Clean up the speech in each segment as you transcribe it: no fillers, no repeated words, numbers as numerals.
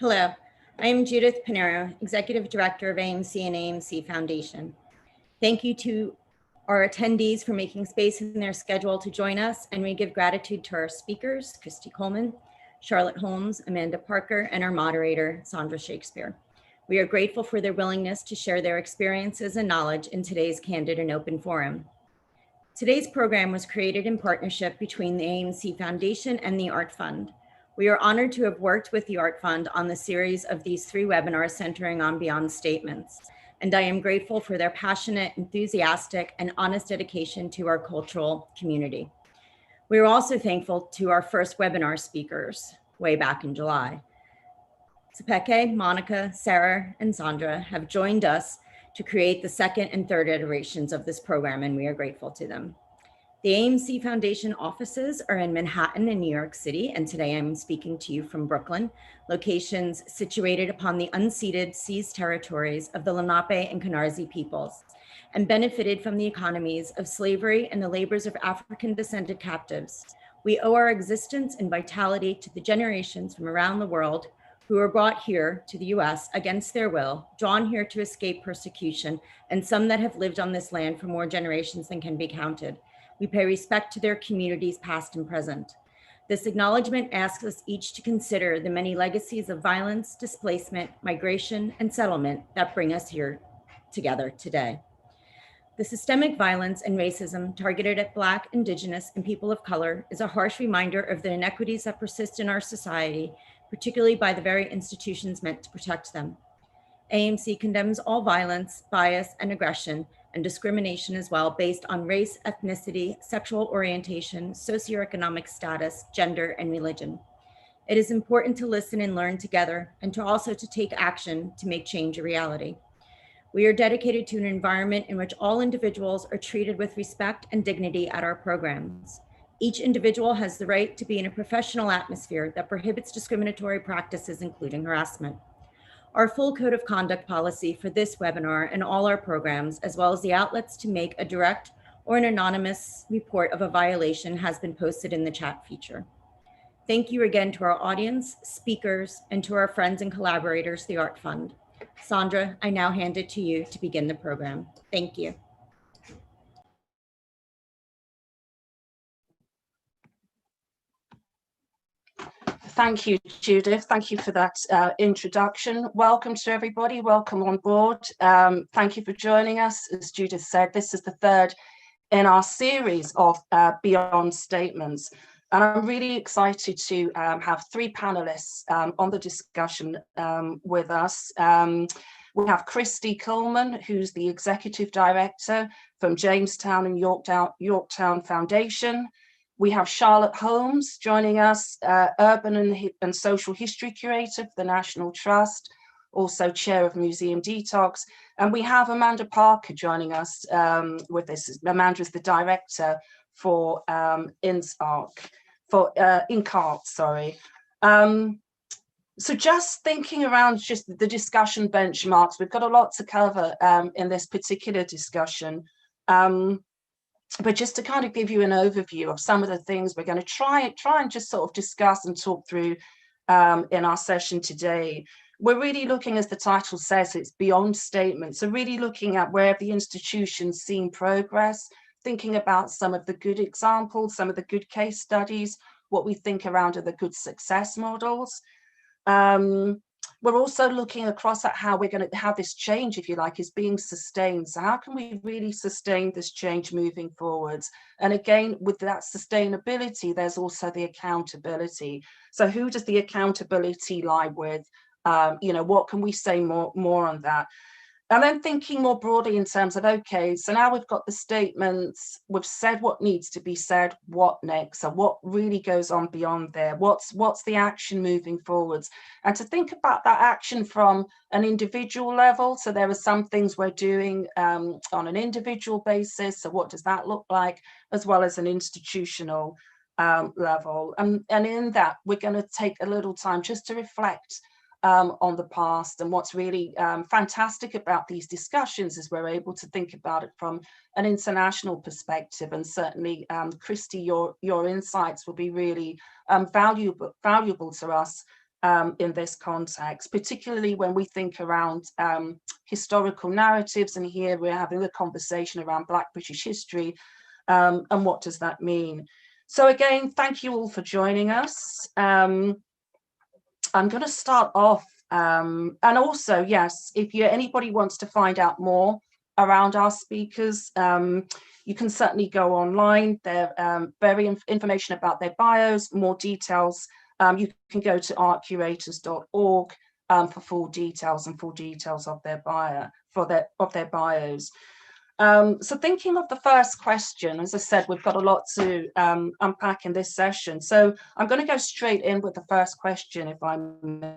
Hello, I am Judith Pinero, Executive Director of AAMC and AAMC Foundation. Thank you to our attendees for making space in their schedule to join us, and we give gratitude to our speakers, Christy Coleman, Charlotte Holmes, Amanda Parker, and our moderator, Sandra Shakespeare. We are grateful for their willingness to share their experiences and knowledge in today's candid and open forum. Today's program was created in partnership between the AAMC Foundation and the Art Fund. We are honored to have worked with the Art Fund on the series of these 3 webinars centering on beyond statements, and I am grateful for their passionate, enthusiastic, and honest dedication to our cultural community. We are also thankful to our first webinar speakers way back in July. Sepeke, Monica, Sarah, and Sandra have joined us to create the second and third iterations of this program, and we are grateful to them. The AAMC Foundation offices are in Manhattan and New York City, and today I'm speaking to you from Brooklyn, locations situated upon the unceded seized territories of the Lenape and Canarsie peoples, and benefited from the economies of slavery and the labors of African-descended captives. We owe our existence and vitality to the generations from around the world who were brought here to the US against their will, drawn here to escape persecution, and some that have lived on this land for more generations than can be counted. We pay respect to their communities past and present. This acknowledgement asks us each to consider the many legacies of violence, displacement, migration, and settlement that bring us here together today. The systemic violence and racism targeted at Black, Indigenous, and people of color is a harsh reminder of the inequities that persist in our society, particularly by the very institutions meant to protect them. AAMC condemns all violence, bias, and aggression, and discrimination as well, based on race, ethnicity, sexual orientation, socioeconomic status, gender, and religion. It is important to listen and learn together, and to also to take action to make change a reality. We are dedicated to an environment in which all individuals are treated with respect and dignity at our programs. Each individual has the right to be in a professional atmosphere that prohibits discriminatory practices, including harassment. Our full code of conduct policy for this webinar and all our programs, as well as the outlets to make a direct or an anonymous report of a violation, has been posted in the chat feature. Thank you again to our audience, speakers, and to our friends and collaborators, the Art Fund. Sandra, I now hand it to you to begin the program. Thank you. Thank you, Judith. Thank you for that introduction. Welcome to everybody. Welcome on board. Thank you for joining us. As Judith said, this is the third in our series of Beyond Statements. And I'm really excited to have 3 panelists on the discussion with us. We have Christy Coleman, who's the Executive Director from Jamestown and Yorktown Foundation. We have Charlotte Holmes joining us, Urban and Social History Curator for the National Trust, also Chair of Museum Detox. And we have Amanda Parker joining us with this. Amanda is the Director for INCART, sorry. So just thinking around just the discussion benchmarks, we've got a lot to cover in this particular discussion. But just to kind of give you an overview of some of the things we're going to try and just sort of discuss and talk through in our session today. We're really looking, as the title says, it's beyond statements. So really looking at where the institution's seen progress, thinking about some of the good examples, some of the good case studies, what we think around are the good success models. We're also looking across at how we're going to have this change, if you like, is being sustained. So how can we really sustain this change moving forwards? And again, with that sustainability, there's also the accountability. So who does the accountability lie with? What can we say more on that? And then thinking more broadly in terms of, okay, so now we've got the statements, we've said what needs to be said, what next? So what really goes on beyond there? What's the action moving forwards? And to think about that action from an individual level. So there are some things we're doing on an individual basis. So what does that look like? As well as an institutional level. And in that, we're going to take a little time just to reflect on the past. And what's really fantastic about these discussions is we're able to think about it from an international perspective. And certainly, Christy, your insights will be really valuable to us in this context, particularly when we think around historical narratives. And here we're having a conversation around Black British history, and what does that mean? So again, thank you all for joining us. I'm going to start off, and also, yes, if anybody wants to find out more around our speakers, you can certainly go online. They're very information about their bios, more details. You can go to artcurators.org for full details of their bios. So thinking of the first question, as I said, we've got a lot to unpack in this session. So I'm going to go straight in with the first question, if I may.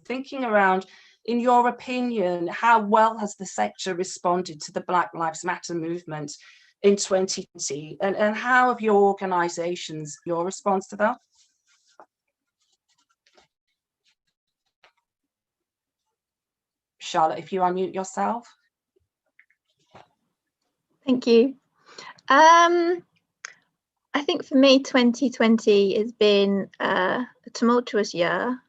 Thinking around, in your opinion, how well has the sector responded to the Black Lives Matter movement in 2020, and how have your organizations, your response to that? Charlotte, if you unmute yourself. Thank you. I think for me, 2020 has been a tumultuous year.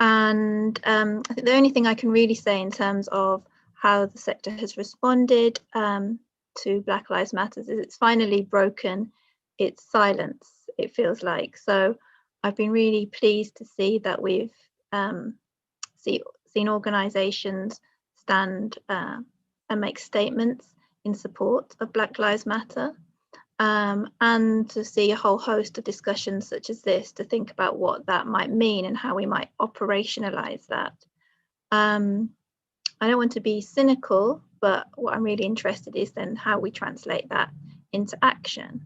And I think the only thing I can really say in terms of how the sector has responded to Black Lives Matter is it's finally broken its silence, it feels like. So I've been really pleased to see that we've seen organisations stand and make statements in support of Black Lives Matter, and to see a whole host of discussions such as this to think about what that might mean and how we might operationalise that. I don't want to be cynical, but what I'm really interested is then how we translate that into action,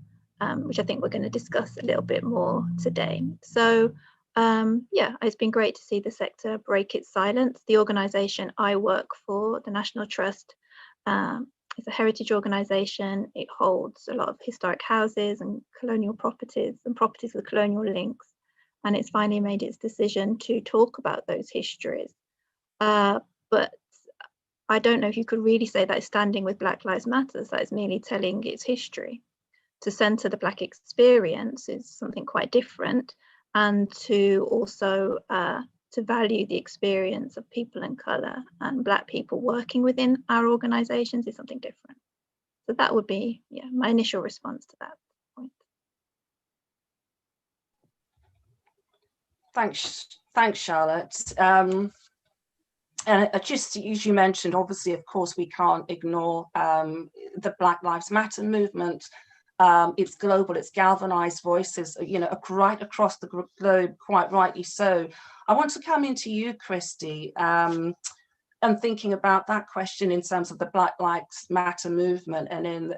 which I think we're going to discuss a little bit more today. So yeah, it's been great to see the sector break its silence. The organisation I work for, the National Trust, it's a heritage organisation. It holds a lot of historic houses and colonial properties and properties with colonial links. And it's finally made its decision to talk about those histories. But I don't know if you could really say that it's standing with Black Lives Matter, that it's merely telling its history. To centre the Black experience is something quite different, and to also to value the experience of people in colour and Black people working within our organisations is something different. So that would be, yeah, my initial response to that point. Thanks, Charlotte. And just as you mentioned, obviously, of course, we can't ignore the Black Lives Matter movement. It's global, it's galvanized voices, right across the globe, quite rightly so. I want to come into you, Christy, and thinking about that question in terms of the Black Lives Matter movement, and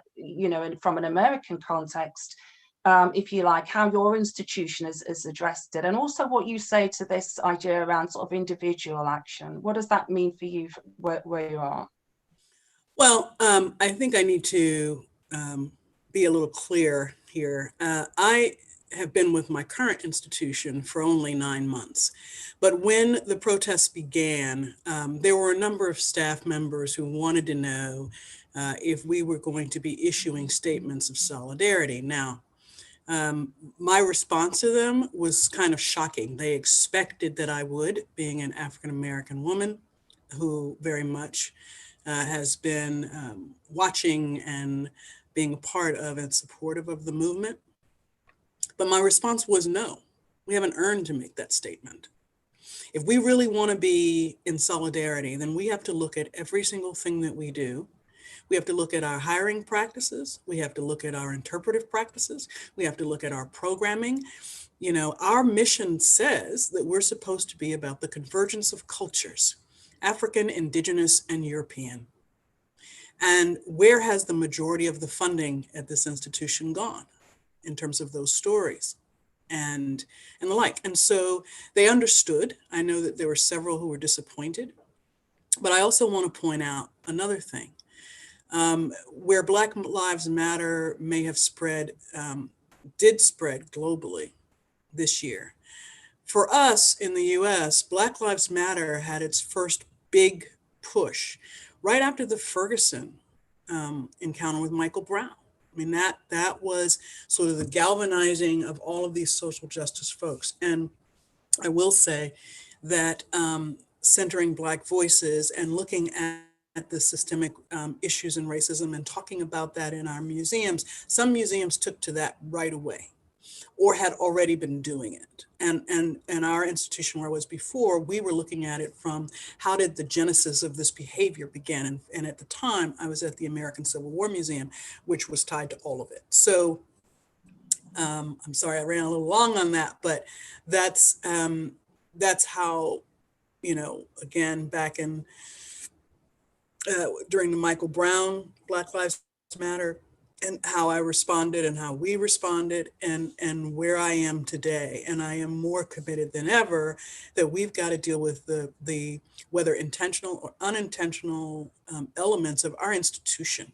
from an American context, if you like, how your institution has addressed it, and also what you say to this idea around sort of individual action. What does that mean for you where you are? Well, I think I need to be a little clear here. I have been with my current institution for only 9 months. But when the protests began, there were a number of staff members who wanted to know if we were going to be issuing statements of solidarity. Now, my response to them was kind of shocking. They expected that I would, being an African-American woman who very much has been watching and being a part of and supportive of the movement. But my response was no, we haven't earned to make that statement. If we really want to be in solidarity, then we have to look at every single thing that we do. We have to look at our hiring practices. We have to look at our interpretive practices. We have to look at our programming. Our mission says that we're supposed to be about the convergence of cultures, African, Indigenous, and European. And where has the majority of the funding at this institution gone in terms of those stories and the like? And so they understood. I know that there were several who were disappointed, but I also want to point out another thing. Where Black Lives Matter may have did spread globally this year. For us in the US, Black Lives Matter had its first big push right after the Ferguson encounter with Michael Brown. I mean, that was sort of the galvanizing of all of these social justice folks. And I will say that centering Black voices and looking at the systemic issues in racism and talking about that in our museums, some museums took to that right away or had already been doing it. And our institution where I was before, we were looking at it from how did the genesis of this behavior begin? And at the time, I was at the American Civil War Museum, which was tied to all of it. So I'm sorry I ran a little long on that, but that's how, you know, again, back in during the Michael Brown Black Lives Matter, and how I responded and how we responded and where I am today. And I am more committed than ever that we've got to deal with the whether intentional or unintentional elements of our institution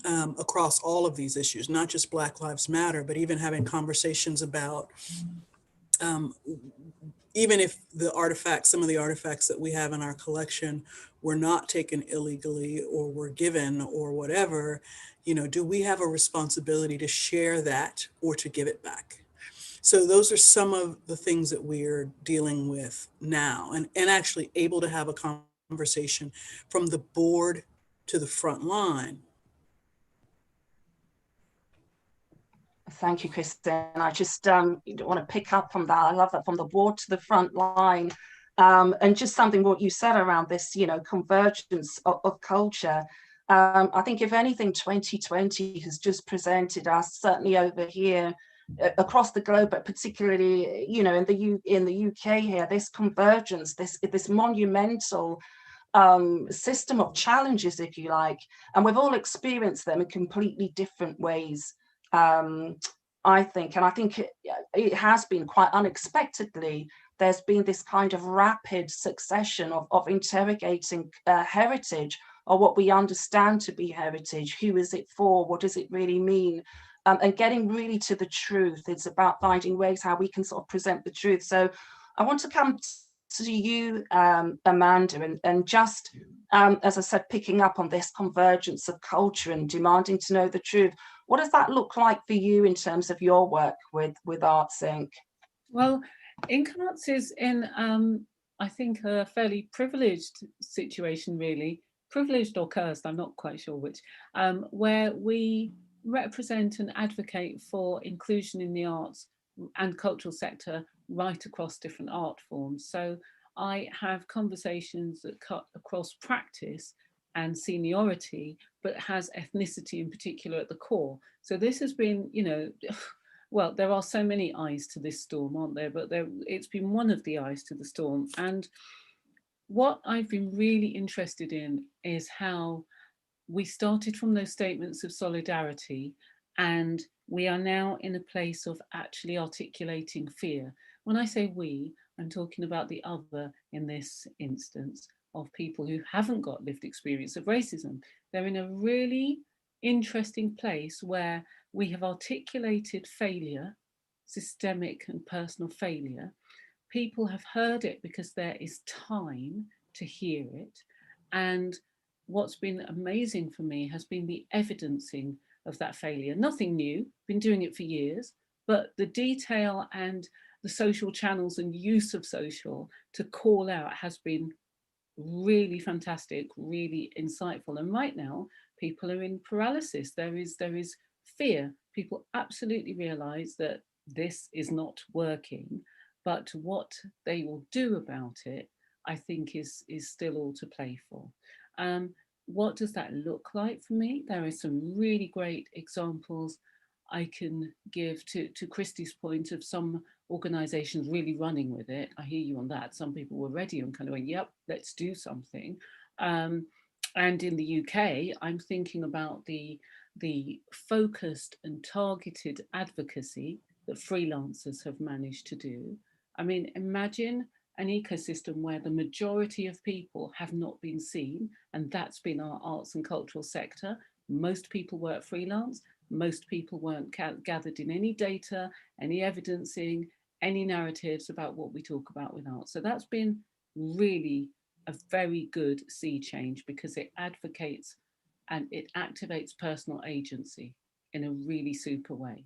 across all of these issues, not just Black Lives Matter, but even having conversations about even if the artifacts, some of the artifacts that we have in our collection were not taken illegally or were given or whatever, you know, do we have a responsibility to share that or to give it back? So those are some of the things that we're dealing with now, and actually able to have a conversation from the board to the front line. Thank you, Christy. And I just want to pick up from that. I love that, from the board to the front line. And just something what you said around this, you know, convergence of culture. I think if anything, 2020 has just presented us, certainly over here across the globe, but particularly, you know, in the UK here, this convergence, this monumental system of challenges, if you like, and we've all experienced them in completely different ways. I think it has been quite unexpectedly, there's been this kind of rapid succession of interrogating heritage, or what we understand to be heritage. Who is it for? What does it really mean? And getting really to the truth. It's about finding ways how we can sort of present the truth. So I want to come to you, Amanda, and just, as I said, picking up on this convergence of culture and demanding to know the truth. What does that look like for you in terms of your work with Arts Inc? Well, Inc. Arts is in, I think, a fairly privileged situation, really. Privileged or cursed, I'm not quite sure which, where we represent and advocate for inclusion in the arts and cultural sector right across different art forms. So I have conversations that cut across practice and seniority, but has ethnicity in particular at the core. So this has been, you know, well, there are so many eyes to this storm, aren't there? But it's been one of the eyes to the storm. And what I've been really interested in is how we started from those statements of solidarity, and we are now in a place of actually articulating fear. When I say we, I'm talking about the other in this instance, of people who haven't got lived experience of racism. They're in a really interesting place where we have articulated failure, systemic and personal failure. People have heard it because there is time to hear it. And what's been amazing for me has been the evidencing of that failure. Nothing new, been doing it for years, but the detail and the social channels and use of social to call out has been really fantastic, really insightful. And right now, people are in paralysis. There is fear. People absolutely realize that this is not working, but what they will do about it, I think is still all to play for. What does that look like for me? There are some really great examples I can give to Christy's point of some organizations really running with it. I hear you on that. Some people were ready and kind of went, yep, let's do something. And in the UK, I'm thinking about the focused and targeted advocacy that freelancers have managed to do. I mean, imagine an ecosystem where the majority of people have not been seen, and that's been our arts and cultural sector. Most people work freelance. Most people weren't gathered in any data, any evidencing, any narratives about what we talk about with art. So that's been really a very good sea change, because it advocates and it activates personal agency. in a really super way,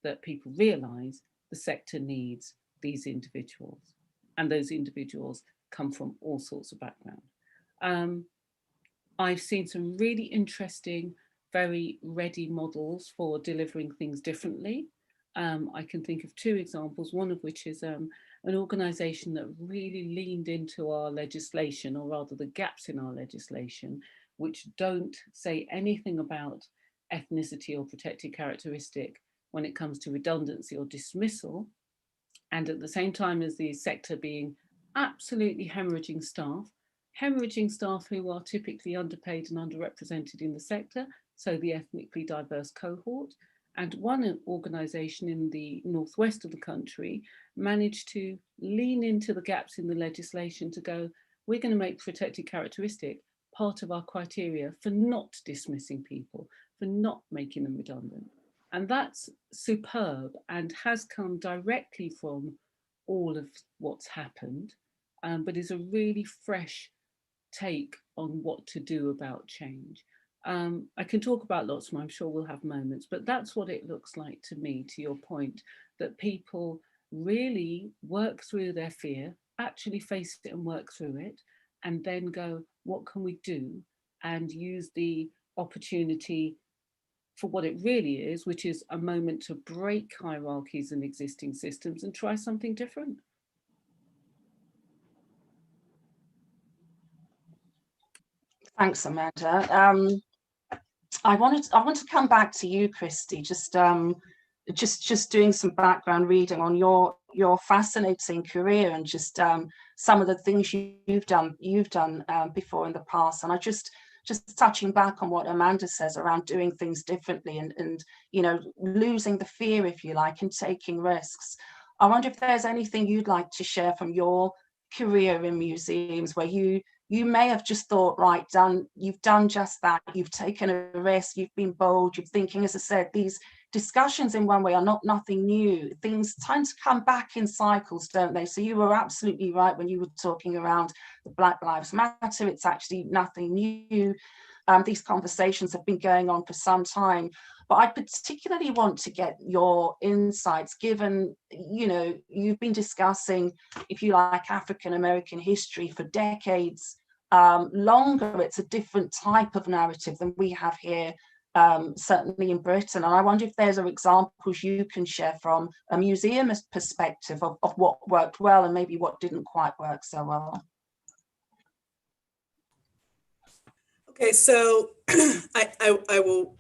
that people realise the sector needs these individuals, and those individuals come from all sorts of background. I've seen some really interesting, very ready models for delivering things differently. I can think of two examples, one of which is an organisation that really leaned into our legislation, or rather the gaps in our legislation, which don't say anything about ethnicity or protected characteristic when it comes to redundancy or dismissal. And at the same time as the sector being absolutely hemorrhaging staff who are typically underpaid and underrepresented in the sector, so the ethnically diverse cohort. And one organisation in the northwest of the country managed to lean into the gaps in the legislation to go, we're going to make protected characteristic part of our criteria for not dismissing people, for not making them redundant. And that's superb and has come directly from all of what's happened, but is a really fresh take on what to do about change. I can talk about lots more, I'm sure we'll have moments, but that's what it looks like to me, to your point, that people really work through their fear, actually face it and work through it, and then go, what can we do? And use the opportunity for what it really is, which is a moment to break hierarchies and existing systems and try something different. Thanks, Amanda. I want to come back to you, Christy. Just doing some background reading on your fascinating career and just some of the things you've done before in the past. And I just touching back on what Amanda says around doing things differently and you know, losing the fear, if you like, and taking risks. I wonder if there's anything you'd like to share from your career in museums where you may have just thought, right, you've done just that, you've taken a risk, you've been bold, you're thinking, as I said, these discussions in one way are nothing new. Things tend to come back in cycles, don't they? So you were absolutely right when you were talking around the Black Lives Matter. It's actually nothing new. These conversations have been going on for some time. But I particularly want to get your insights, given, you know, you've been discussing, if you like, African American history for decades. Longer, it's a different type of narrative than we have here, certainly in Britain. And I wonder if there's examples you can share from a museum perspective of what worked well and maybe what didn't quite work so well. Okay, so I will.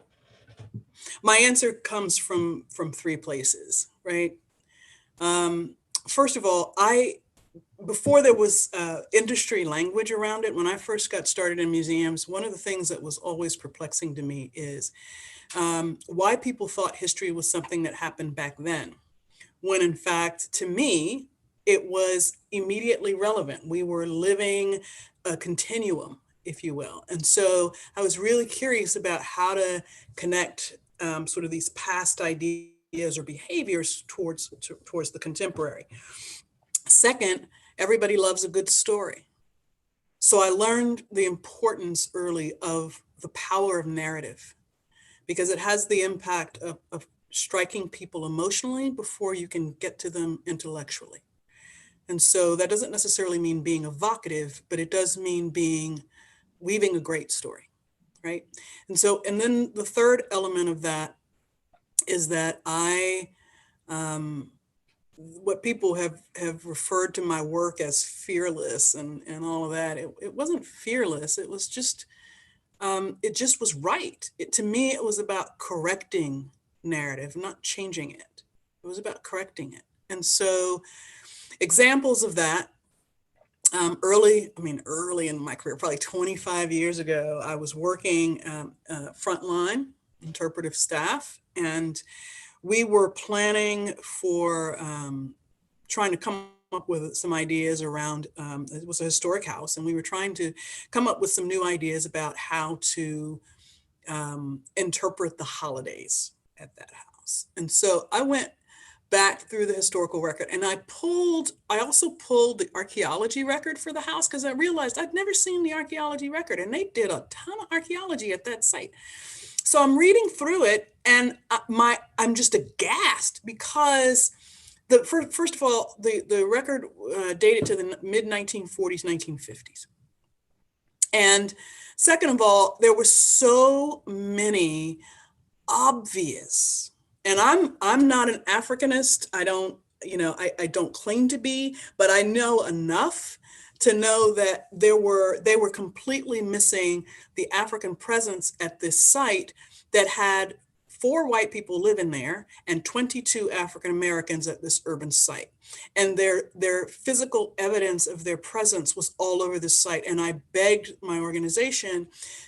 My answer comes from three places, right? First of all, before there was industry language around it, when I first got started in museums, one of the things that was always perplexing to me is why people thought history was something that happened back then, when in fact, to me, it was immediately relevant. We were living a continuum, if you will. And so I was really curious about how to connect sort of these past ideas or behaviors towards the contemporary. Second, everybody loves a good story. So I learned the importance early of the power of narrative, because it has the impact of striking people emotionally before you can get to them intellectually. And so that doesn't necessarily mean being evocative, but it does mean weaving a great story, right? And then the third element of that is that what people have referred to my work as fearless and all of that, it wasn't fearless. It was just, it just was right. To me, it was about correcting narrative, not changing it. It was about correcting it. And so examples of that, early in my career, probably 25 years ago, I was working frontline interpretive staff, and we were planning for trying to come up with some ideas around, it was a historic house, and we were trying to come up with some new ideas about how to interpret the holidays at that house. And so I went back through the historical record, and I also pulled the archaeology record for the house, because I realized I'd never seen the archaeology record, and they did a ton of archaeology at that site. So I'm reading through it, and I'm just aghast because first of all, the record dated to the mid 1940s, 1950s. And second of all, there were so many obvious, and I'm not an Africanist. I don't claim to be, but I know enough to know that they were completely missing the African presence at this site that had 4 white people living there and 22 African Americans at this urban site. And their physical evidence of their presence was all over the site. And I begged my organization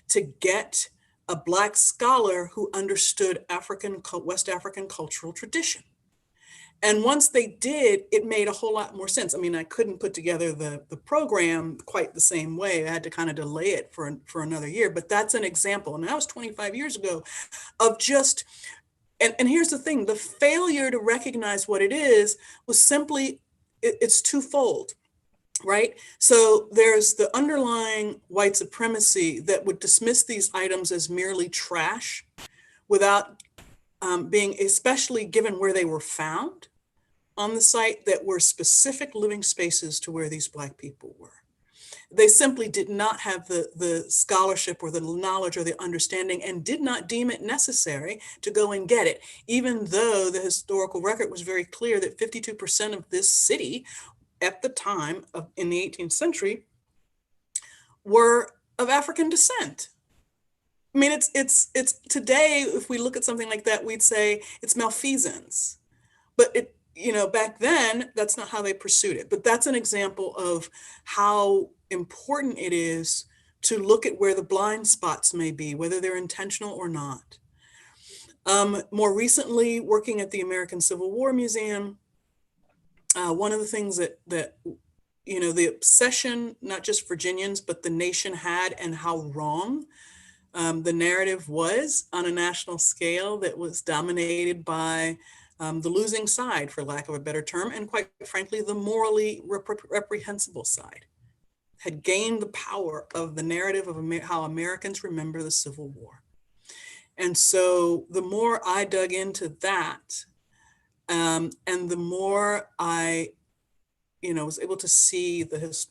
to get a Black scholar who understood West African cultural tradition. And once they did, it made a whole lot more sense. I mean, I couldn't put together the program quite the same way. I had to kind of delay it for another year, but that's an example. And that was 25 years ago of just, and here's the thing, the failure to recognize what it is was simply, it's twofold, right? So there's the underlying white supremacy that would dismiss these items as merely trash without being, especially given where they were found on the site, that were specific living spaces to where these Black people were. They simply did not have the scholarship or the knowledge or the understanding, and did not deem it necessary to go and get it, even though the historical record was very clear that 52% of this city at the time in the 18th century were of African descent. I mean, it's today, if we look at something like that, we'd say it's malfeasance, but back then, that's not how they pursued it. But that's an example of how important it is to look at where the blind spots may be, whether they're intentional or not. More recently, working at the American Civil War Museum, one of the things that the obsession, not just Virginians, but the nation had, and how wrong the narrative was on a national scale, that was dominated by the losing side, for lack of a better term, and quite frankly, the morally reprehensible side, had gained the power of the narrative of how Americans remember the Civil War. And so the more I dug into that, and the more I was able to see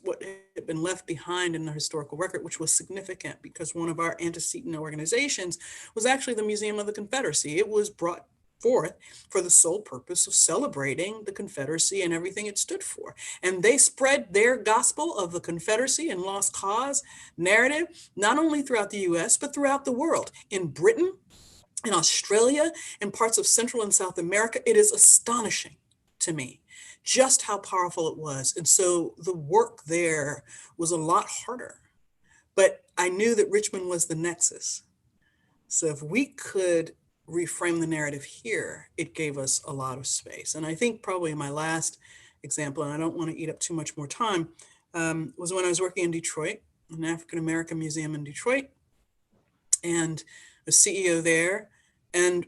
what had been left behind in the historical record, which was significant, because one of our antecedent organizations was actually the Museum of the Confederacy. It was brought forth for the sole purpose of celebrating the Confederacy and everything it stood for. And they spread their gospel of the Confederacy and lost cause narrative, not only throughout the US, but throughout the world. In Britain, in Australia, in parts of Central and South America, it is astonishing to me just how powerful it was. And so the work there was a lot harder, but I knew that Richmond was the nexus. So if we could reframe the narrative here, it gave us a lot of space. And I think probably my last example, and I don't want to eat up too much more time, was when I was working in Detroit, an African-American museum in Detroit, and a CEO there. And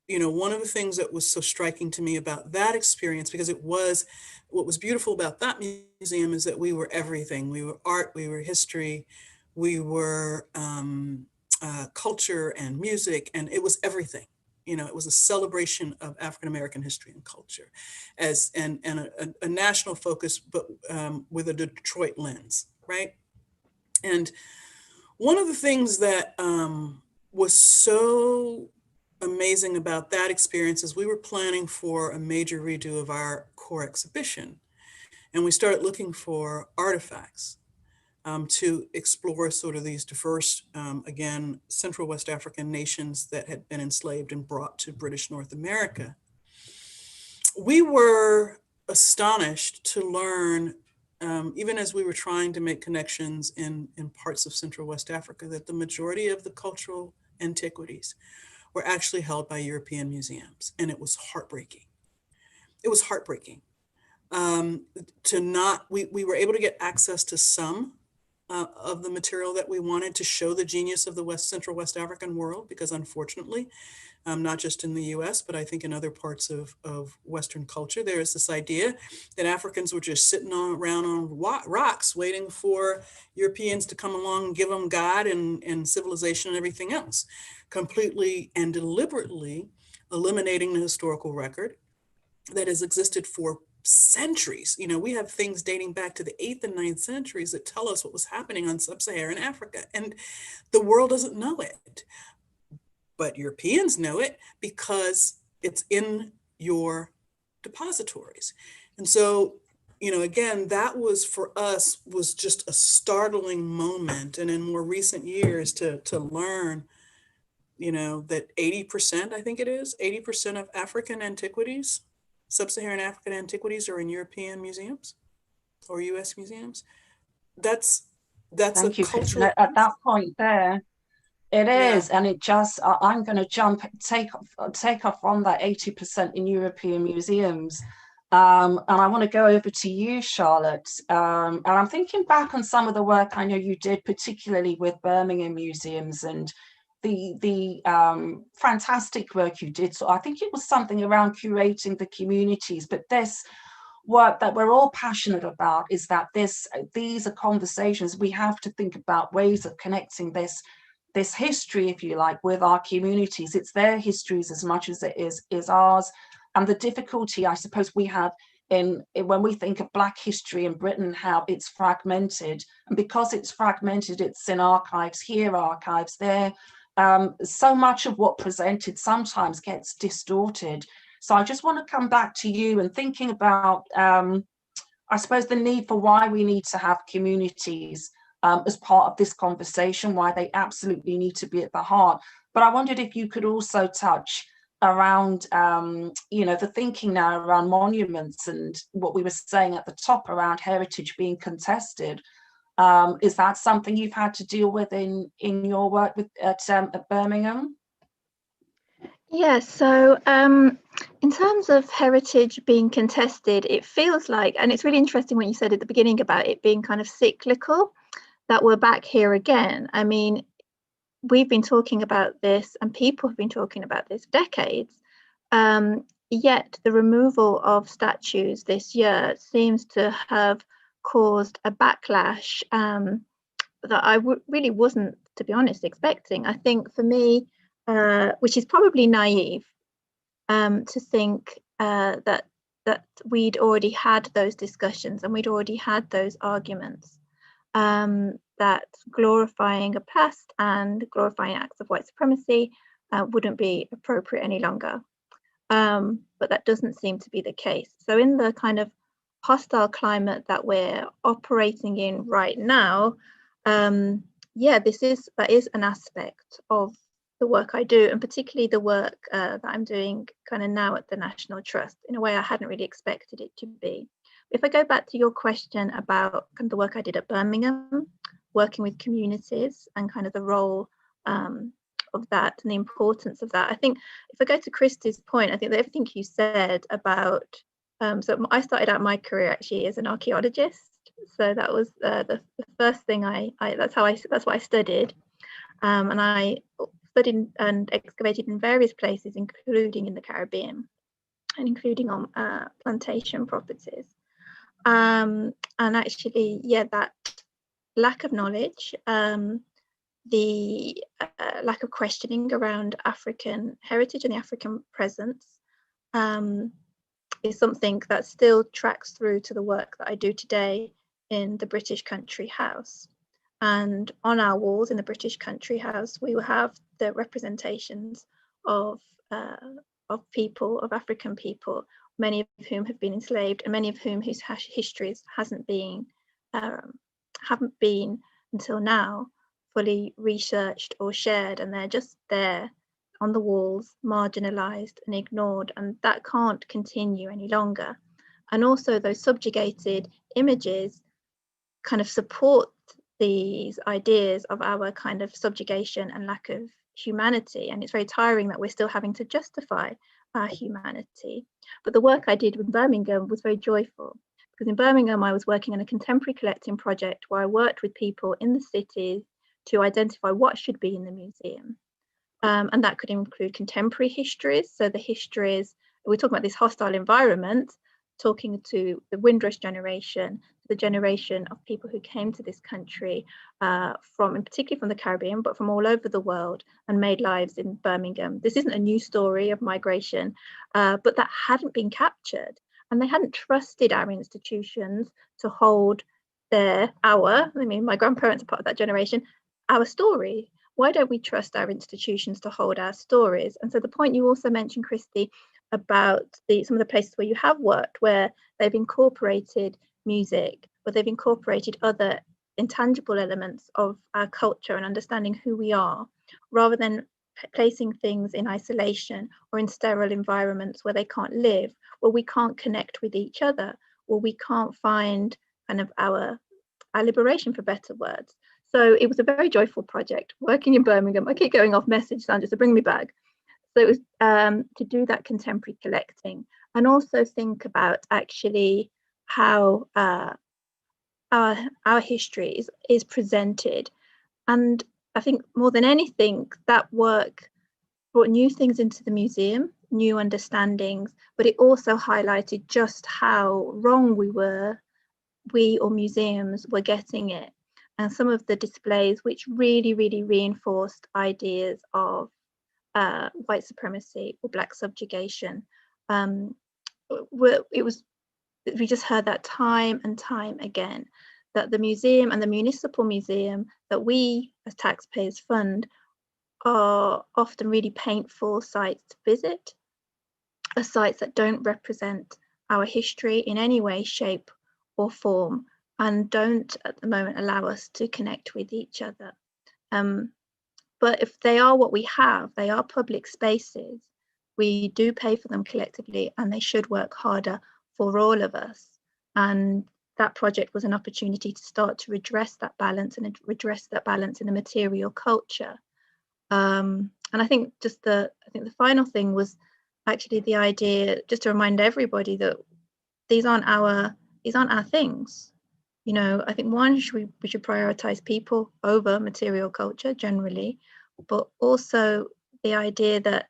one of the things that was so striking to me about that experience, because what was beautiful about that museum is that we were everything. We were art, we were history, we were culture and music, and it was everything. It was a celebration of African-American history and culture, and a national focus, but with a Detroit lens, right? And one of the things that was so amazing about that experience is we were planning for a major redo of our core exhibition, and we started looking for artifacts to explore sort of these diverse, again, Central West African nations that had been enslaved and brought to British North America. We were astonished to learn, even as we were trying to make connections in parts of Central West Africa, that the majority of the cultural antiquities were actually held by European museums. And it was heartbreaking. It was heartbreaking. We were able to get access to some of the material that we wanted to show the genius of the Central West African world, because unfortunately, not just in the US, but I think in other parts of Western culture, there is this idea that Africans were just sitting around on rocks waiting for Europeans to come along and give them God and civilization and everything else, completely and deliberately eliminating the historical record that has existed for centuries. You know, we have things dating back to the 8th and 9th centuries that tell us what was happening on sub-Saharan Africa, and the world doesn't know it. But Europeans know it because it's in your depositories. And so, you know, again, that was for us was just a startling moment. And in more recent years to learn, you know, that 80%, I think it is, 80% of African antiquities, sub-Saharan African antiquities are in European museums or US museums. That's Thank a you, cultural at that point there. It is, Yeah. and it just, I'm going to take off on that 80% in European museums. And I want to go over to you, Charlotte. And I'm thinking back on some of the work I know you did, particularly with Birmingham museums and the fantastic work you did. So I think it was something around curating the communities, but this work that we're all passionate about is that these are conversations. We have to think about ways of connecting this history, if you like, with our communities. It's their histories as much as it is ours. And the difficulty, I suppose, we have in when we think of Black history in Britain, how it's fragmented. And because it's fragmented, it's in archives here, archives there. So much of what presented sometimes gets distorted. So I just want to come back to you and thinking about, I suppose, the need for why we need to have communities as part of this conversation, why they absolutely need to be at the heart. But I wondered if you could also touch around, you know, the thinking now around monuments and what we were saying at the top around heritage being contested. Is that something you've had to deal with in your work at Birmingham? Yeah, so in terms of heritage being contested, it feels like, and it's really interesting what you said at the beginning about it being kind of cyclical, that we're back here again. I mean, we've been talking about this and people have been talking about this for decades, yet the removal of statues this year seems to have caused a backlash that I really wasn't, to be honest, expecting. I think for me, which is probably naive, to think that we'd already had those discussions and we'd already had those arguments, that glorifying a past and glorifying acts of white supremacy wouldn't be appropriate any longer. But that doesn't seem to be the case. So in the kind of hostile climate that we're operating in right now, yeah, that is an aspect of the work I do, and particularly the work that I'm doing kind of now at the National Trust, in a way I hadn't really expected it to be. If I go back to your question about kind of the work I did at Birmingham, working with communities and kind of the role of that and the importance of that, I think if I go to Christy's point, I think that everything you said about, so I started out my career actually as an archaeologist. So that was the first thing that's what I studied. And I studied and excavated in various places, including in the Caribbean and including on plantation properties. And actually, yeah, that lack of knowledge, the lack of questioning around African heritage and the African presence is something that still tracks through to the work that I do today in the British Country House. And on our walls in the British Country House, we will have the representations of people, of African people, many of whom have been enslaved and many of whom whose histories haven't been until now fully researched or shared, and they're just there on the walls, marginalized and ignored, and that can't continue any longer. And also those subjugated images kind of support these ideas of our kind of subjugation and lack of humanity, and it's very tiring that we're still having to justify our humanity. But the work I did in Birmingham was very joyful, Because in Birmingham, I was working on a contemporary collecting project where I worked with people in the cities to identify what should be in the museum. And that could include contemporary histories. So the histories, we're talking about this hostile environment, talking to the Windrush generation, the generation of people who came to this country from, and particularly from the Caribbean, but from all over the world, and made lives in Birmingham. This isn't a new story of migration, but that hadn't been captured. And they hadn't trusted our institutions to hold my grandparents are part of that generation, our story. Why don't we trust our institutions to hold our stories? And so the point you also mentioned, Christy, about some of the places where you have worked, where they've incorporated music, but they've incorporated other intangible elements of our culture and understanding who we are, rather than placing things in isolation or in sterile environments where they can't live, where we can't connect with each other, where we can't find kind of our liberation, for better words. So it was a very joyful project working in Birmingham. I keep going off message, Sandra, so bring me back. So it was to do that contemporary collecting, and also think about actually how our history is presented. And I think more than anything, that work brought new things into the museum, new understandings, but it also highlighted just how wrong we or museums were getting it. And some of the displays which really, really reinforced ideas of white supremacy or Black subjugation. We just heard that time and time again, that the museum and the municipal museum that we as taxpayers fund are often really painful sites to visit, are sites that don't represent our history in any way, shape or form, and don't at the moment allow us to connect with each other. But if they are what we have, they are public spaces, we do pay for them collectively, and they should work harder for all of us. And that project was an opportunity to start to redress that balance, and redress that balance in the material culture. And I think the final thing was actually the idea, just to remind everybody that these aren't our things. You know, I think one, we should prioritize people over material culture generally, but also the idea that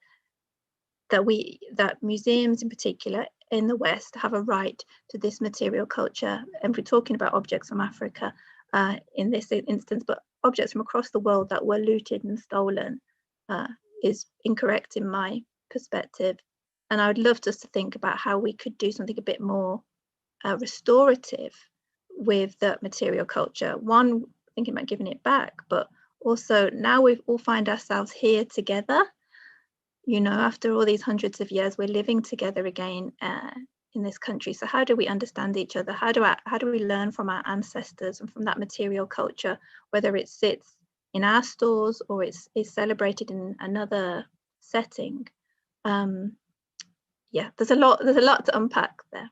museums in particular in the West have a right to this material culture. And we're talking about objects from Africa in this instance, but objects from across the world that were looted and stolen is incorrect in my perspective. And I would love us to think about how we could do something a bit more restorative with the material culture. One, thinking about giving it back, but also now we all find ourselves here together. You know, after all these hundreds of years, we're living together again in this country. So how do we understand each other? How do we learn from our ancestors and from that material culture, whether it sits in our stores or is celebrated in another setting? Yeah, there's a lot to unpack there.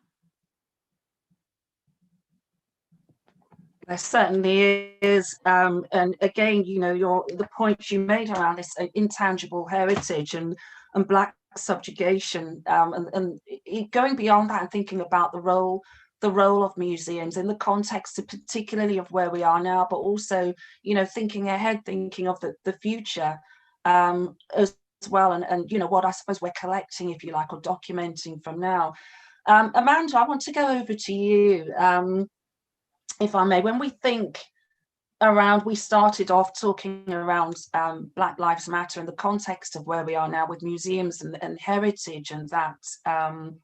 There certainly is, and again, you know, the points you made around this intangible heritage and Black subjugation, and going beyond that and thinking about the role of museums in the context of particularly of where we are now, but also, you know, thinking ahead, thinking of the future as well, and you know, what I suppose we're collecting, if you like, or documenting from now. Amanda, I want to go over to you. If I may, when we think around, we started off talking around Black Lives Matter in the context of where we are now with museums and heritage and that, and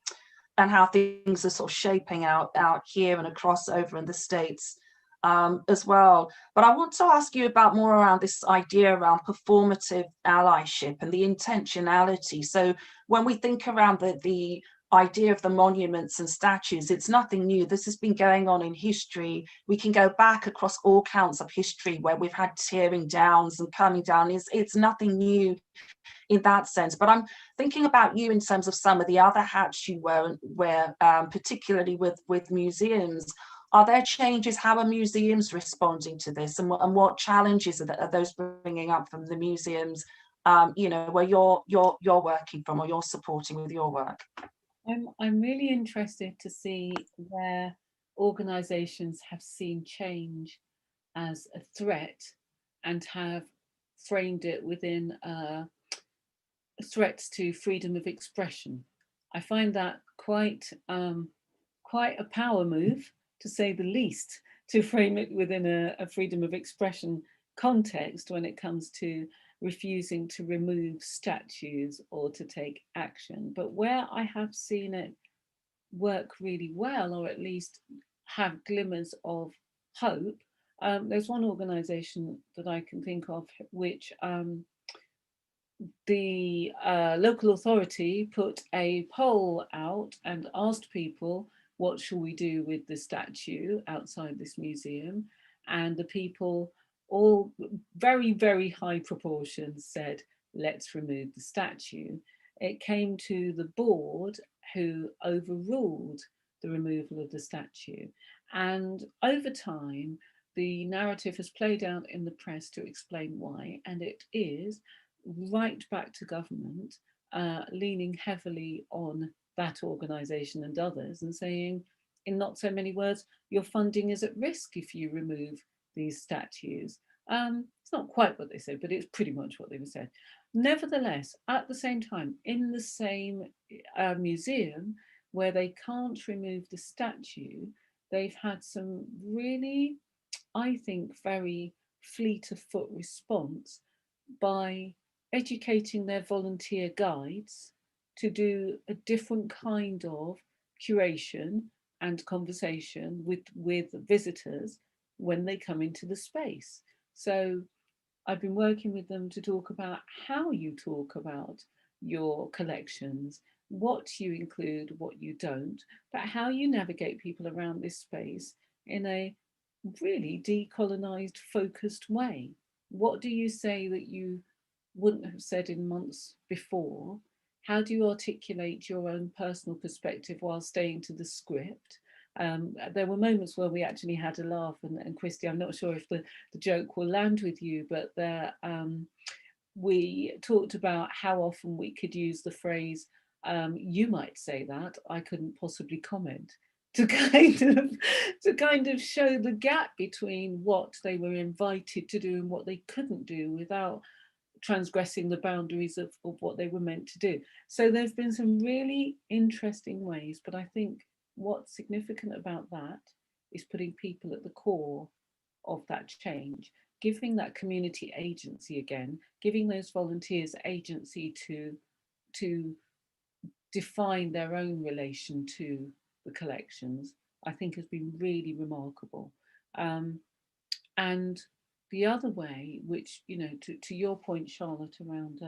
how things are sort of shaping out here and across over in the States as well. But I want to ask you about more around this idea around performative allyship and the intentionality. So when we think around the idea of the monuments and statues, it's nothing new. This has been going on in history. We can go back across all counts of history where we've had tearing downs and coming down. It's nothing new in that sense. But I'm thinking about you in terms of some of the other hats you wear, particularly with museums. Are there changes? How are museums responding to this, and what challenges are those bringing up from the museums, you know, where you're working from or you're supporting with your work? I'm really interested to see where organisations have seen change as a threat and have framed it within threats to freedom of expression. I find that quite a power move, to say the least, to frame it within a freedom of expression context when it comes to refusing to remove statues or to take action. But where I have seen it work really well, or at least have glimmers of hope, there's one organisation that I can think of which the local authority put a poll out and asked people, what shall we do with the statue outside this museum? And the people, all very, very high proportions, said, let's remove the statue. It came to the board, who overruled the removal of the statue. And over time, the narrative has played out in the press to explain why, and it is right back to government, leaning heavily on that organisation and others and saying, in not so many words, your funding is at risk if you remove these statues. It's not quite what they said, but it's pretty much what they said. Nevertheless, at the same time, in the same museum where they can't remove the statue, they've had some really, I think, very fleet of foot response by educating their volunteer guides to do a different kind of curation and conversation with visitors when they come into the space. So I've been working with them to talk about how you talk about your collections, what you include, what you don't, but how you navigate people around this space in a really decolonized, focused way. What do you say that you wouldn't have said in months before? How do you articulate your own personal perspective while staying to the script? There were moments where we actually had a laugh, and Christy, I'm not sure if the joke will land with you, but there, we talked about how often we could use the phrase, you might say that, I couldn't possibly comment, to kind of show the gap between what they were invited to do and what they couldn't do without transgressing the boundaries of what they were meant to do. So there's been some really interesting ways, but I think what's significant about that is putting people at the core of that change, giving that community agency again, giving those volunteers agency to define their own relation to the collections, I think has been really remarkable. And the other way, which, you know, to your point, Charlotte, around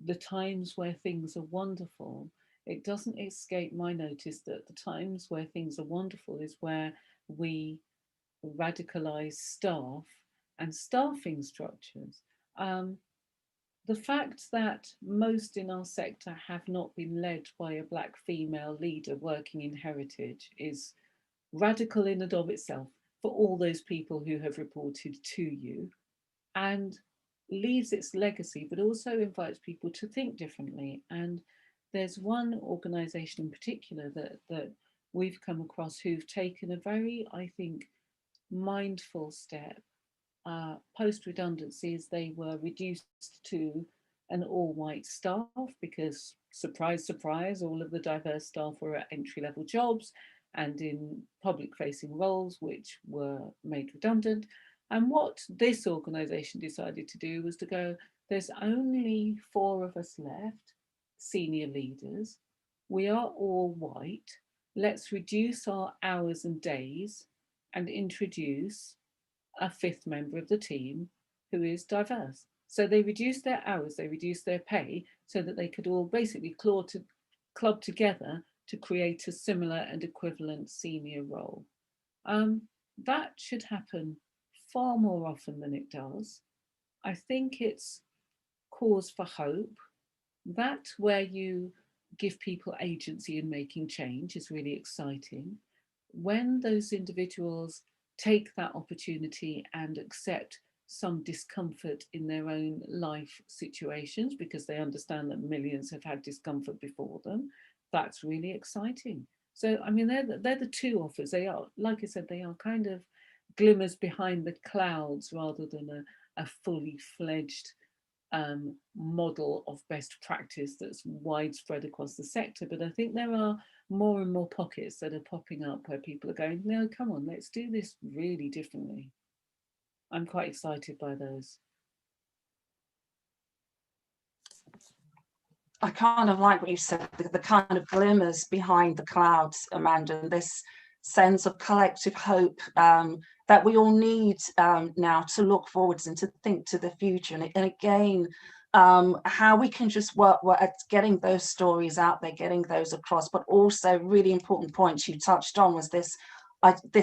the times where things are wonderful, it doesn't escape my notice that the times where things are wonderful is where we radicalize staff and staffing structures. The fact that most in our sector have not been led by a Black female leader working in heritage is radical in and of itself for all those people who have reported to you, and leaves its legacy, but also invites people to think differently. And there's one organisation in particular that we've come across who've taken a very, I think, mindful step. Post-redundancies, they were reduced to an all-white staff because, surprise, surprise, all of the diverse staff were at entry-level jobs and in public-facing roles, which were made redundant. And what this organisation decided to do was to go, there's only 4 of us left, senior leaders. We are all white. Let's reduce our hours and days and introduce a 5th member of the team who is diverse. So they reduced their hours, they reduced their pay so that they could all basically club together to create a similar and equivalent senior role. That should happen far more often than it does. I think it's cause for hope. That where you give people agency in making change is really exciting. When those individuals take that opportunity and accept some discomfort in their own life situations because they understand that millions have had discomfort before them, that's really exciting. So, I mean, they're the two offers. They are, like I said, they are kind of glimmers behind the clouds rather than a fully fledged model of best practice that's widespread across the sector. But I think there are more and more pockets that are popping up where people are going, no, come on, let's do this really differently. I'm quite excited by those. I kind of like what you said, the kind of glimmers behind the clouds, Amanda, and this sense of collective hope that we all need now to look forwards and to think to the future. And again, how we can just work at getting those stories out there, getting those across, but also really important points you touched on was this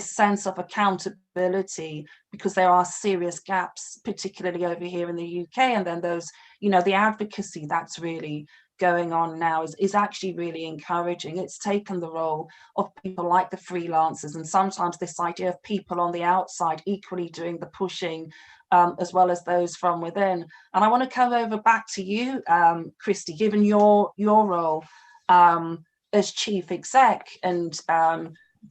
sense of accountability, because there are serious gaps, particularly over here in the UK. And then those, the advocacy that's really going on now is actually really encouraging. It's taken the role of people like the freelancers, and sometimes this idea of people on the outside equally doing the pushing, as well as those from within. And I want to come over back to you, Christy, given your role as chief exec and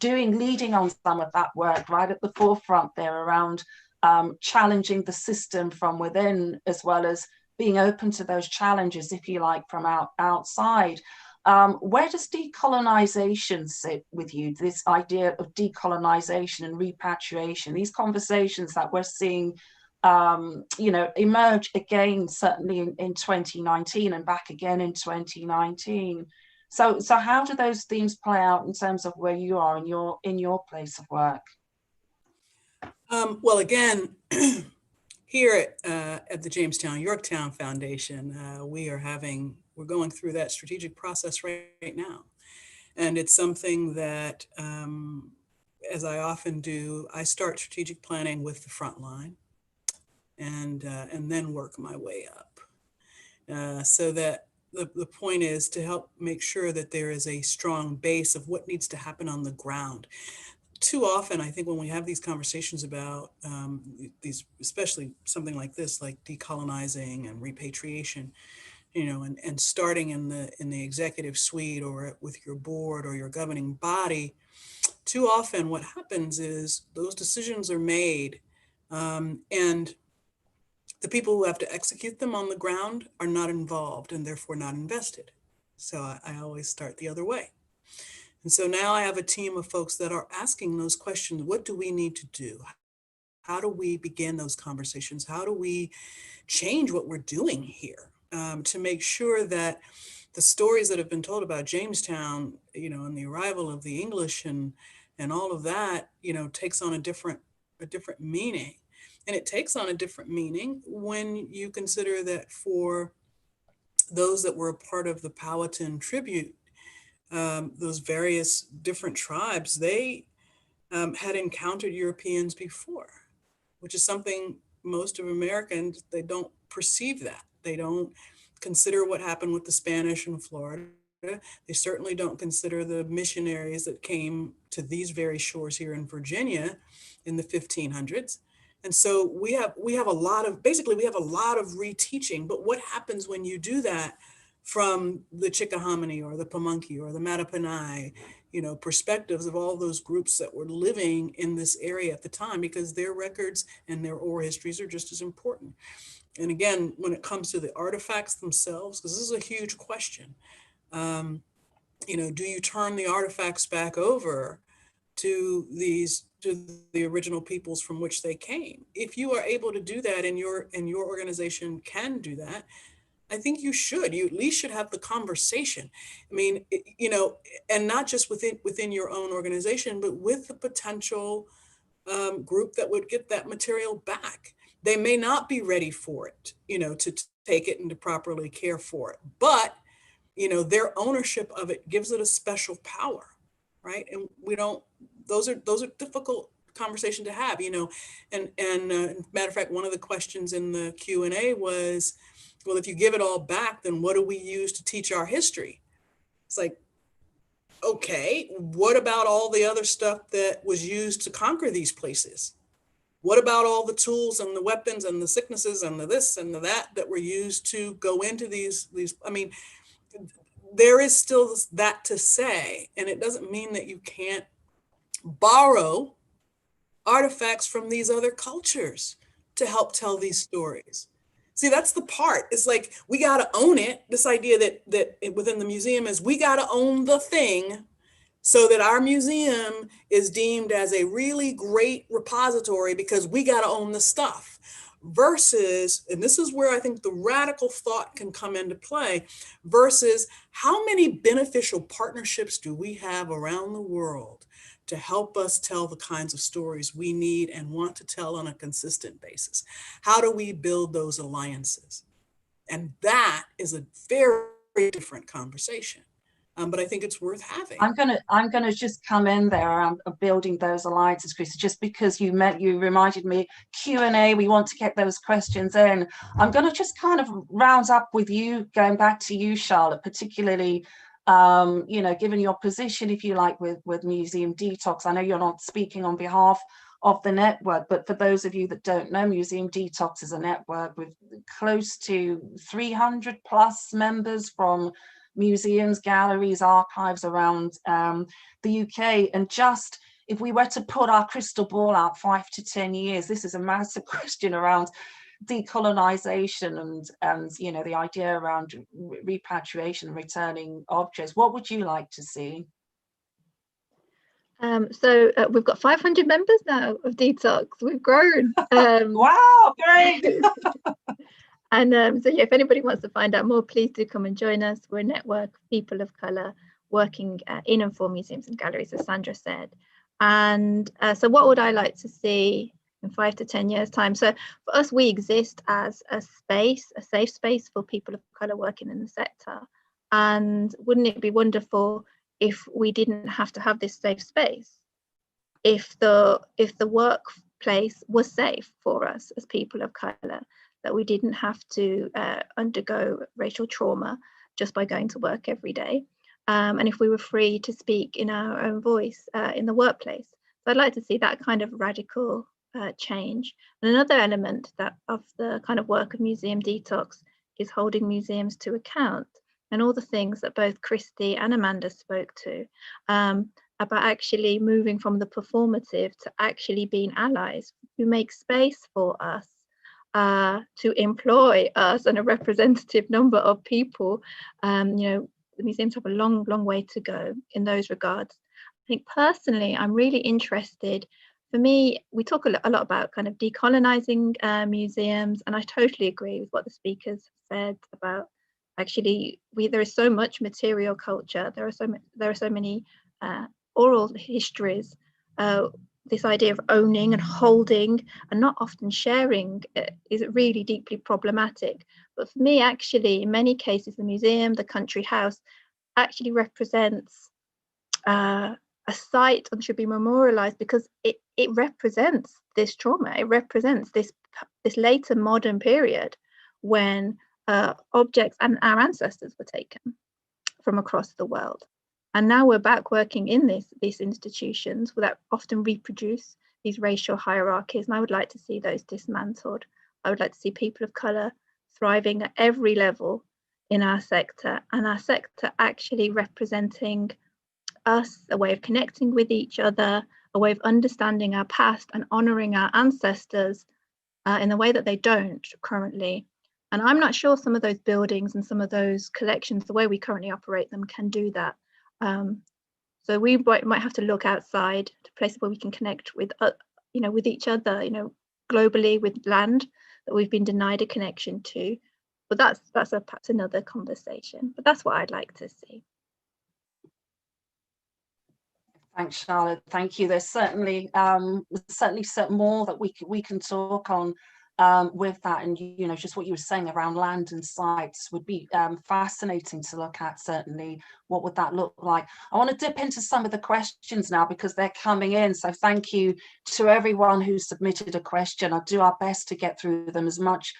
leading on some of that work right at the forefront there around challenging the system from within, as well as being open to those challenges, if you like, from outside. Where does decolonization sit with you? This idea of decolonization and repatriation, these conversations that we're seeing, emerge again, certainly in 2019 and back again in 2019. So how do those themes play out in terms of where you are in your place of work? Well, again, here at the Jamestown-Yorktown Foundation, we're going through that strategic process right now. And it's something that, as I often do, I start strategic planning with the front line and then work my way up. So that the point is to help make sure that there is a strong base of what needs to happen on the ground. Too often, I think when we have these conversations about these, especially something like this, like decolonizing and repatriation, and starting in the executive suite or with your board or your governing body, too often what happens is those decisions are made, and the people who have to execute them on the ground are not involved and therefore not invested. So I always start the other way. And so now I have a team of folks that are asking those questions. What do we need to do? How do we begin those conversations? How do we change what we're doing here to make sure that the stories that have been told about Jamestown, and the arrival of the English and all of that, takes on a different meaning. And it takes on a different meaning when you consider that for those that were a part of the Powhatan tribute, those various different tribes, they had encountered Europeans before, which is something most of Americans, they don't perceive that. They don't consider what happened with the Spanish in Florida. They certainly don't consider the missionaries that came to these very shores here in Virginia in the 1500s. And so we have a lot of reteaching. But what happens when you do that from the Chickahominy or the Pamunkey or the Mattaponi, perspectives of all those groups that were living in this area at the time, because their records and their oral histories are just as important. And again, when it comes to the artifacts themselves, because this is a huge question, do you turn the artifacts back over to the original peoples from which they came? If you are able to do that and your organization can do that, I think you should. You at least should have the conversation. I mean, and not just within your own organization, but with the potential group that would get that material back. They may not be ready for it, to take it and to properly care for it. But, their ownership of it gives it a special power, right? And those are difficult conversation to have, and matter of fact, one of the questions in the Q&A was, well, if you give it all back, then what do we use to teach our history? It's like, okay, what about all the other stuff that was used to conquer these places? What about all the tools and the weapons and the sicknesses and the this and the that were used to go into these? I mean, there is still that to say, and it doesn't mean that you can't borrow artifacts from these other cultures to help tell these stories. See, that's the part. It's like, we got to own it. This idea that within the museum is we got to own the thing so that our museum is deemed as a really great repository because we got to own the stuff. Versus, and this is where I think the radical thought can come into play, versus how many beneficial partnerships do we have around the world to help us tell the kinds of stories we need and want to tell on a consistent basis? How do we build those alliances? And that is a very different conversation. But I think it's worth having. I'm gonna just come in there around building those alliances, Christy, just because you reminded me Q&A. We want to get those questions in. I'm gonna just kind of round up with you, going back to you, Charlotte, particularly, you know, given your position, if you like, with Museum Detox. I know you're not speaking on behalf of the network, but for those of you that don't know, Museum Detox is a network with close to 300 plus members from museums, galleries, archives around the UK. And just, if we were to put our crystal ball out 5 to 10 years, this is a massive question around decolonization and you know, the idea around repatriation and returning objects. What would you like to see? So we've got 500 members now of Detox. We've grown. Wow, great. And so yeah, if anybody wants to find out more, please do come and join us. We're a network of people of colour working in and for museums and galleries, as Sandra said. And so what would I like to see in 5 to 10 years time? So for us, we exist as a space, a safe space for people of colour working in the sector. And wouldn't it be wonderful if we didn't have to have this safe space? If the workplace was safe for us as people of colour, that we didn't have to undergo racial trauma just by going to work every day. And if we were free to speak in our own voice in the workplace. So I'd like to see that kind of radical change. And another element that of the kind of work of Museum Detox is holding museums to account, and all the things that both Christy and Amanda spoke to about actually moving from the performative to actually being allies who make space for us, to employ us and a representative number of people. You know, the museums have a long way to go in those regards. I think personally, I'm really interested. For me, we talk a lot about kind of decolonizing museums, and I totally agree with what the speakers said about actually there is so much material culture. There are so many oral histories. This idea of owning and holding and not often sharing is really deeply problematic. But for me, actually, in many cases, the museum, the country house, actually represents a site and should be memorialized because it represents this trauma. It represents this later modern period when objects and our ancestors were taken from across the world. And now we're back working in these institutions that often reproduce these racial hierarchies. And I would like to see those dismantled. I would like to see people of colour thriving at every level in our sector, and our sector actually representing us, a way of connecting with each other, a way of understanding our past and honouring our ancestors in the way that they don't currently. And I'm not sure some of those buildings and some of those collections, the way we currently operate them, can do that. So we might have to look outside to places where we can connect with, with each other, globally, with land that we've been denied a connection to. But that's perhaps another conversation. But that's what I'd like to see. Thanks, Charlotte. Thank you. There's certainly more that we can talk on with that, and just what you were saying around land and sites would be fascinating to look at. Certainly, what would that look like? I want to dip into some of the questions now because they're coming in. So thank you to everyone who submitted a question. I'll do our best to get through them as much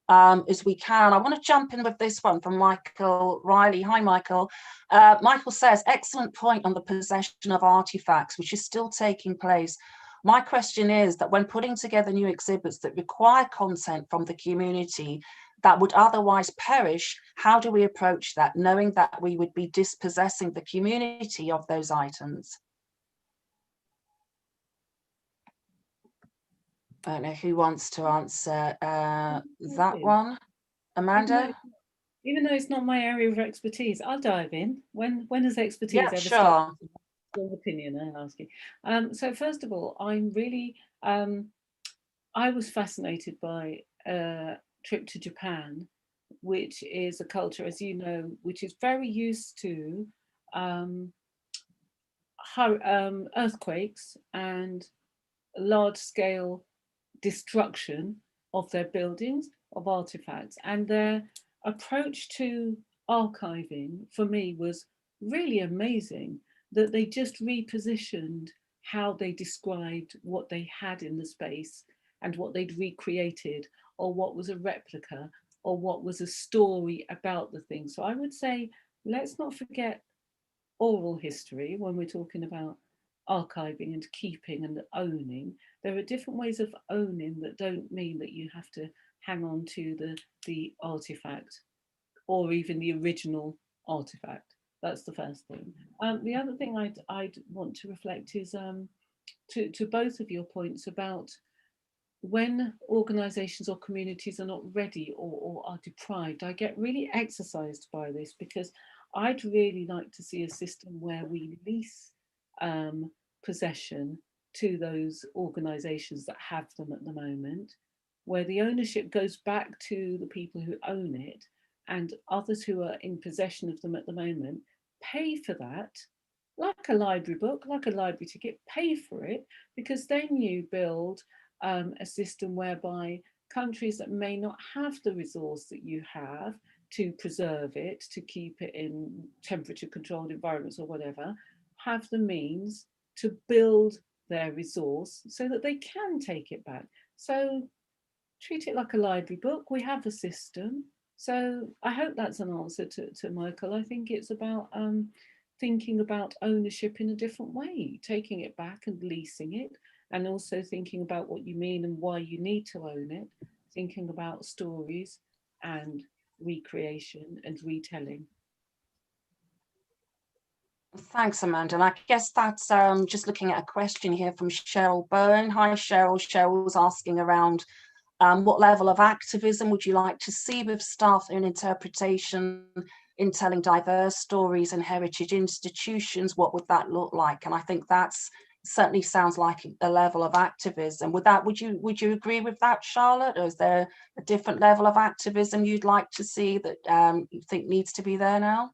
as we can. I want to jump in with this one from Michael Riley. Hi, Michael. Michael says, excellent point on the possession of artifacts, which is still taking place. My question is that when putting together new exhibits that require content from the community, that would otherwise perish? How do we approach that, knowing that we would be dispossessing the community of those items? I don't know who wants to answer that one. Amanda? Even though it's not my area of expertise, I'll dive in. When has expertise ever Sure. stopped? Your opinion, I ask you. So first of all, I'm really, I was fascinated by a trip to Japan, which is a culture, as you know, which is very used to earthquakes and large-scale destruction of their buildings, of artifacts, and their approach to archiving for me was really amazing, that they just repositioned how they described what they had in the space and what they'd recreated, or what was a replica, or what was a story about the thing. So I would say, let's not forget oral history when we're talking about archiving and keeping and owning. There are different ways of owning that don't mean that you have to hang on to the artifact or even the original artifact. That's the first thing. The other thing I'd want to reflect is to both of your points about when organizations or communities are not ready or are deprived. I get really exercised by this, because I'd really like to see a system where we lease possession to those organizations that have them at the moment, where the ownership goes back to the people who own it, and others who are in possession of them at the moment pay for that, like a library book, like a library ticket, pay for it, because then you build a system whereby countries that may not have the resource that you have to preserve it, to keep it in temperature controlled environments or whatever, have the means to build their resource so that they can take it back. So treat it like a library book. We have a system. So I hope that's an answer to Michael. I think it's about thinking about ownership in a different way, taking it back and leasing it, and also thinking about what you mean and why you need to own it, thinking about stories and recreation and retelling. Thanks, Amanda. And I guess that's just looking at a question here from Cheryl Bowen. Hi, Cheryl. Cheryl's asking around what level of activism would you like to see with staff in interpretation, in telling diverse stories and heritage institutions? What would that look like? And I think that's certainly sounds like a level of activism. Would you agree with that, Charlotte? Or is there a different level of activism you'd like to see that you think needs to be there now?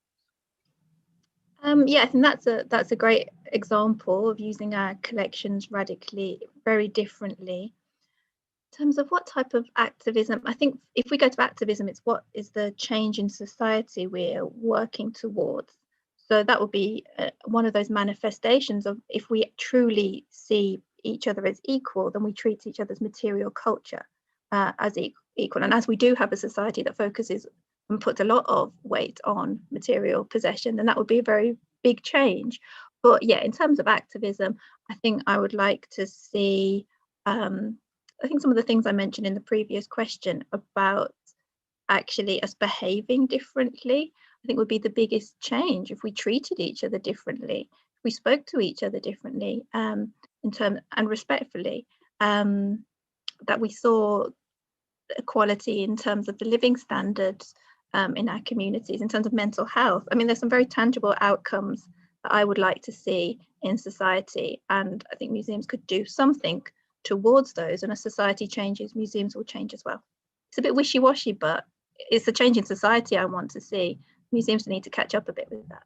Yeah, I think that's a great example of using our collections radically, very differently. In terms of what type of activism, I think if we go to activism, it's what is the change in society we're working towards. So that would be one of those manifestations of, if we truly see each other as equal, then we treat each other's material culture as equal. And as we do have a society that focuses and puts a lot of weight on material possession, then that would be a very big change. But yeah, in terms of activism, I think I would like to see, I think some of the things I mentioned in the previous question about actually us behaving differently, I think would be the biggest change. If we treated each other differently, if we spoke to each other differently, in terms and respectfully, that we saw equality in terms of the living standards in our communities, in terms of mental health. I mean, there's some very tangible outcomes that I would like to see in society, and I think museums could do something towards those. And as society changes, museums will change as well. It's a bit wishy-washy, but it's the change in society I want to see. Museums need to catch up a bit with that.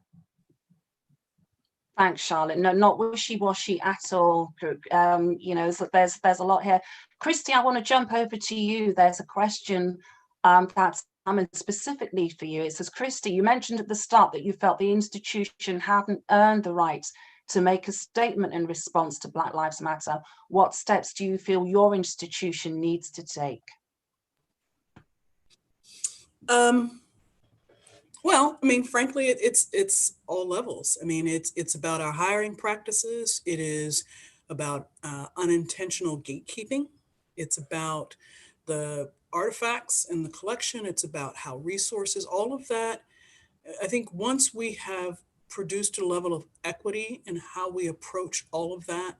Thanks, Charlotte. No, not wishy-washy at all. You know, so there's a lot here. Christy, I want to jump over to you. There's a question that's coming specifically for you. It says, Christy, you mentioned at the start that you felt the institution hadn't earned the right to make a statement in response to Black Lives Matter. What steps do you feel your institution needs to take? Well, I mean, frankly, it's all levels. I mean, it's about our hiring practices. It is about unintentional gatekeeping. It's about the artifacts in the collection. It's about how resources, all of that. I think once we have produced a level of equity in how we approach all of that,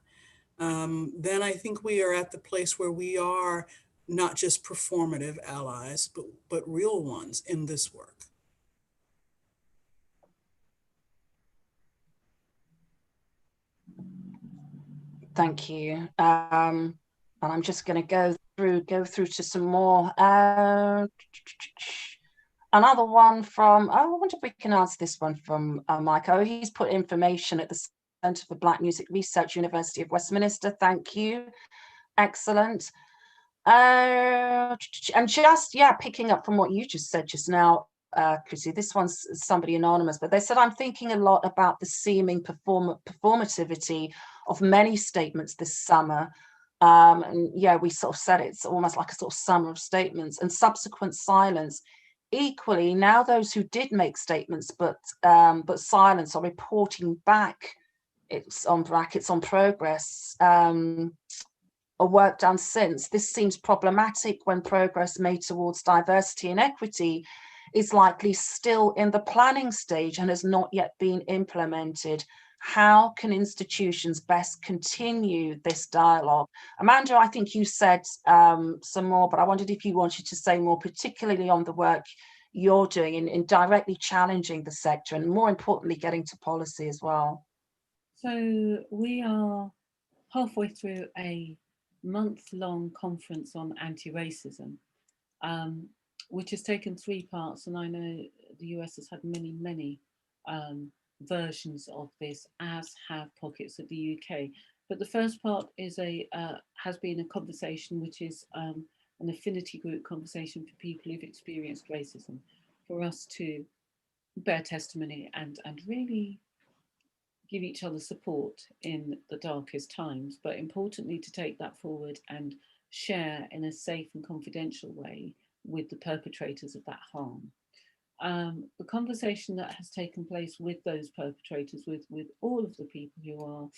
then I think we are at the place where we are not just performative allies, but real ones in this work. Thank you. And I'm just going to go through to some more. Another one from, I wonder if we can answer this one from Mike. Oh, he's put information at the Centre for Black Music Research, University of Westminster. Thank you. Excellent. And just, yeah, picking up from what you just said just now, Chrissy, this one's somebody anonymous, but they said, I'm thinking a lot about the seeming performativity of many statements this summer. And yeah, we sort of said it's almost like a sort of summer of statements and subsequent silence. Equally, now those who did make statements but silence are reporting back, it's on brackets, on progress, or work done since. This seems problematic when progress made towards diversity and equity is likely still in the planning stage and has not yet been implemented. How can institutions best continue this dialogue? Amanda, I think you said some more, but I wondered if you wanted to say more, particularly on the work you're doing in directly challenging the sector and more importantly, getting to policy as well. So we are halfway through a month-long conference on anti-racism, which has taken 3 parts, and I know the US has had many versions of this, as have pockets of the UK. But the first part is has been a conversation which is an affinity group conversation for people who've experienced racism, for us to bear testimony and really give each other support in the darkest times, but importantly to take that forward and share in a safe and confidential way with the perpetrators of that harm. The conversation that has taken place with those perpetrators, with all of the people who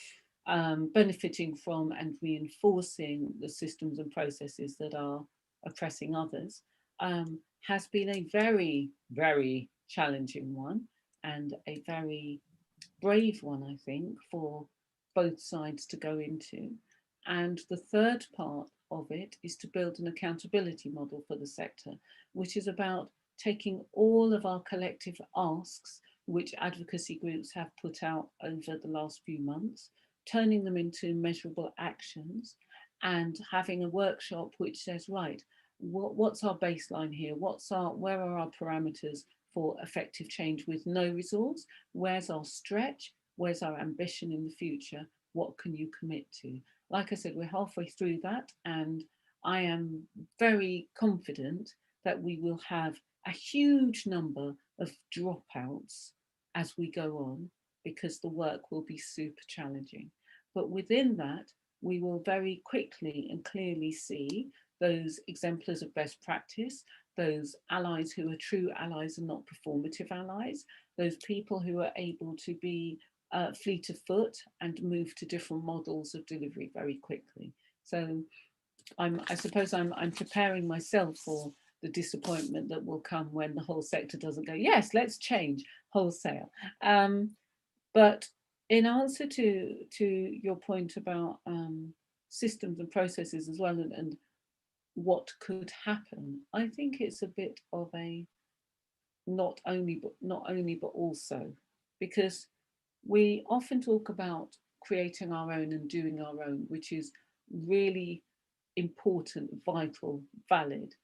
are benefiting from and reinforcing the systems and processes that are oppressing others, has been a very challenging one and a very brave one, I think, for both sides to go into. And the third part of it is to build an accountability model for the sector, which is about taking all of our collective asks, which advocacy groups have put out over the last few months, turning them into measurable actions, and having a workshop which says, right, what's our baseline here? Where are our parameters for effective change with no resource? Where's our stretch? Where's our ambition in the future? What can you commit to? Like I said, we're halfway through that, and I am very confident that we will have a huge number of dropouts as we go on, because the work will be super challenging. But within that, we will very quickly and clearly see those exemplars of best practice, those allies who are true allies and not performative allies, those people who are able to be fleet of foot and move to different models of delivery very quickly. So I suppose I'm preparing myself for the disappointment that will come when the whole sector doesn't go, yes, let's change wholesale. But in answer to your point about systems and processes as well, and what could happen, I think it's a bit of a not only but also, because we often talk about creating our own and doing our own, which is really important, vital, valid,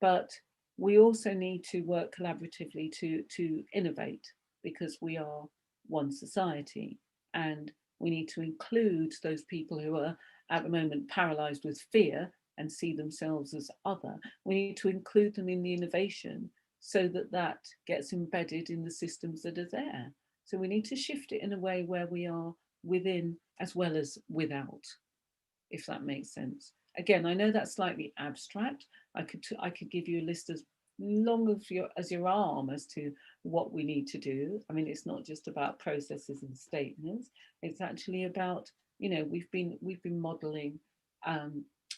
but we also need to work collaboratively to innovate, because we are one society, and we need to include those people who are at the moment paralyzed with fear and see themselves as other. We need to include them in the innovation so that that gets embedded in the systems that are there. So we need to shift it in a way where we are within as well as without, if that makes sense. Again, I know that's slightly abstract. I could give you a list as long as your arm as to what we need to do. I mean, it's not just about processes and statements. It's actually about, you know, we've been modeling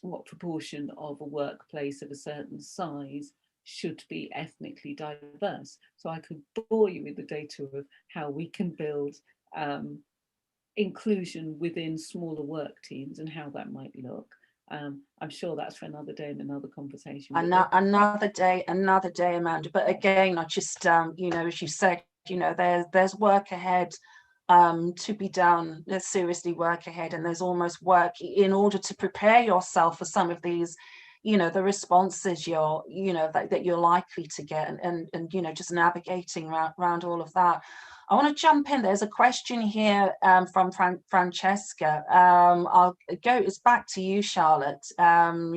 what proportion of a workplace of a certain size should be ethnically diverse. So I could bore you with the data of how we can build inclusion within smaller work teams and how that might look. I'm sure that's for another day and another conversation. Another day, Amanda. But again, I just, you know, as you said, you know, there's work ahead to be done. There's seriously work ahead, and there's almost work in order to prepare yourself for some of these, you know, the responses you're, you know, that you're likely to get, and you know, just navigating around all of that. I want to jump in. There's a question here from Francesca. I'll go, it's back to you, Charlotte.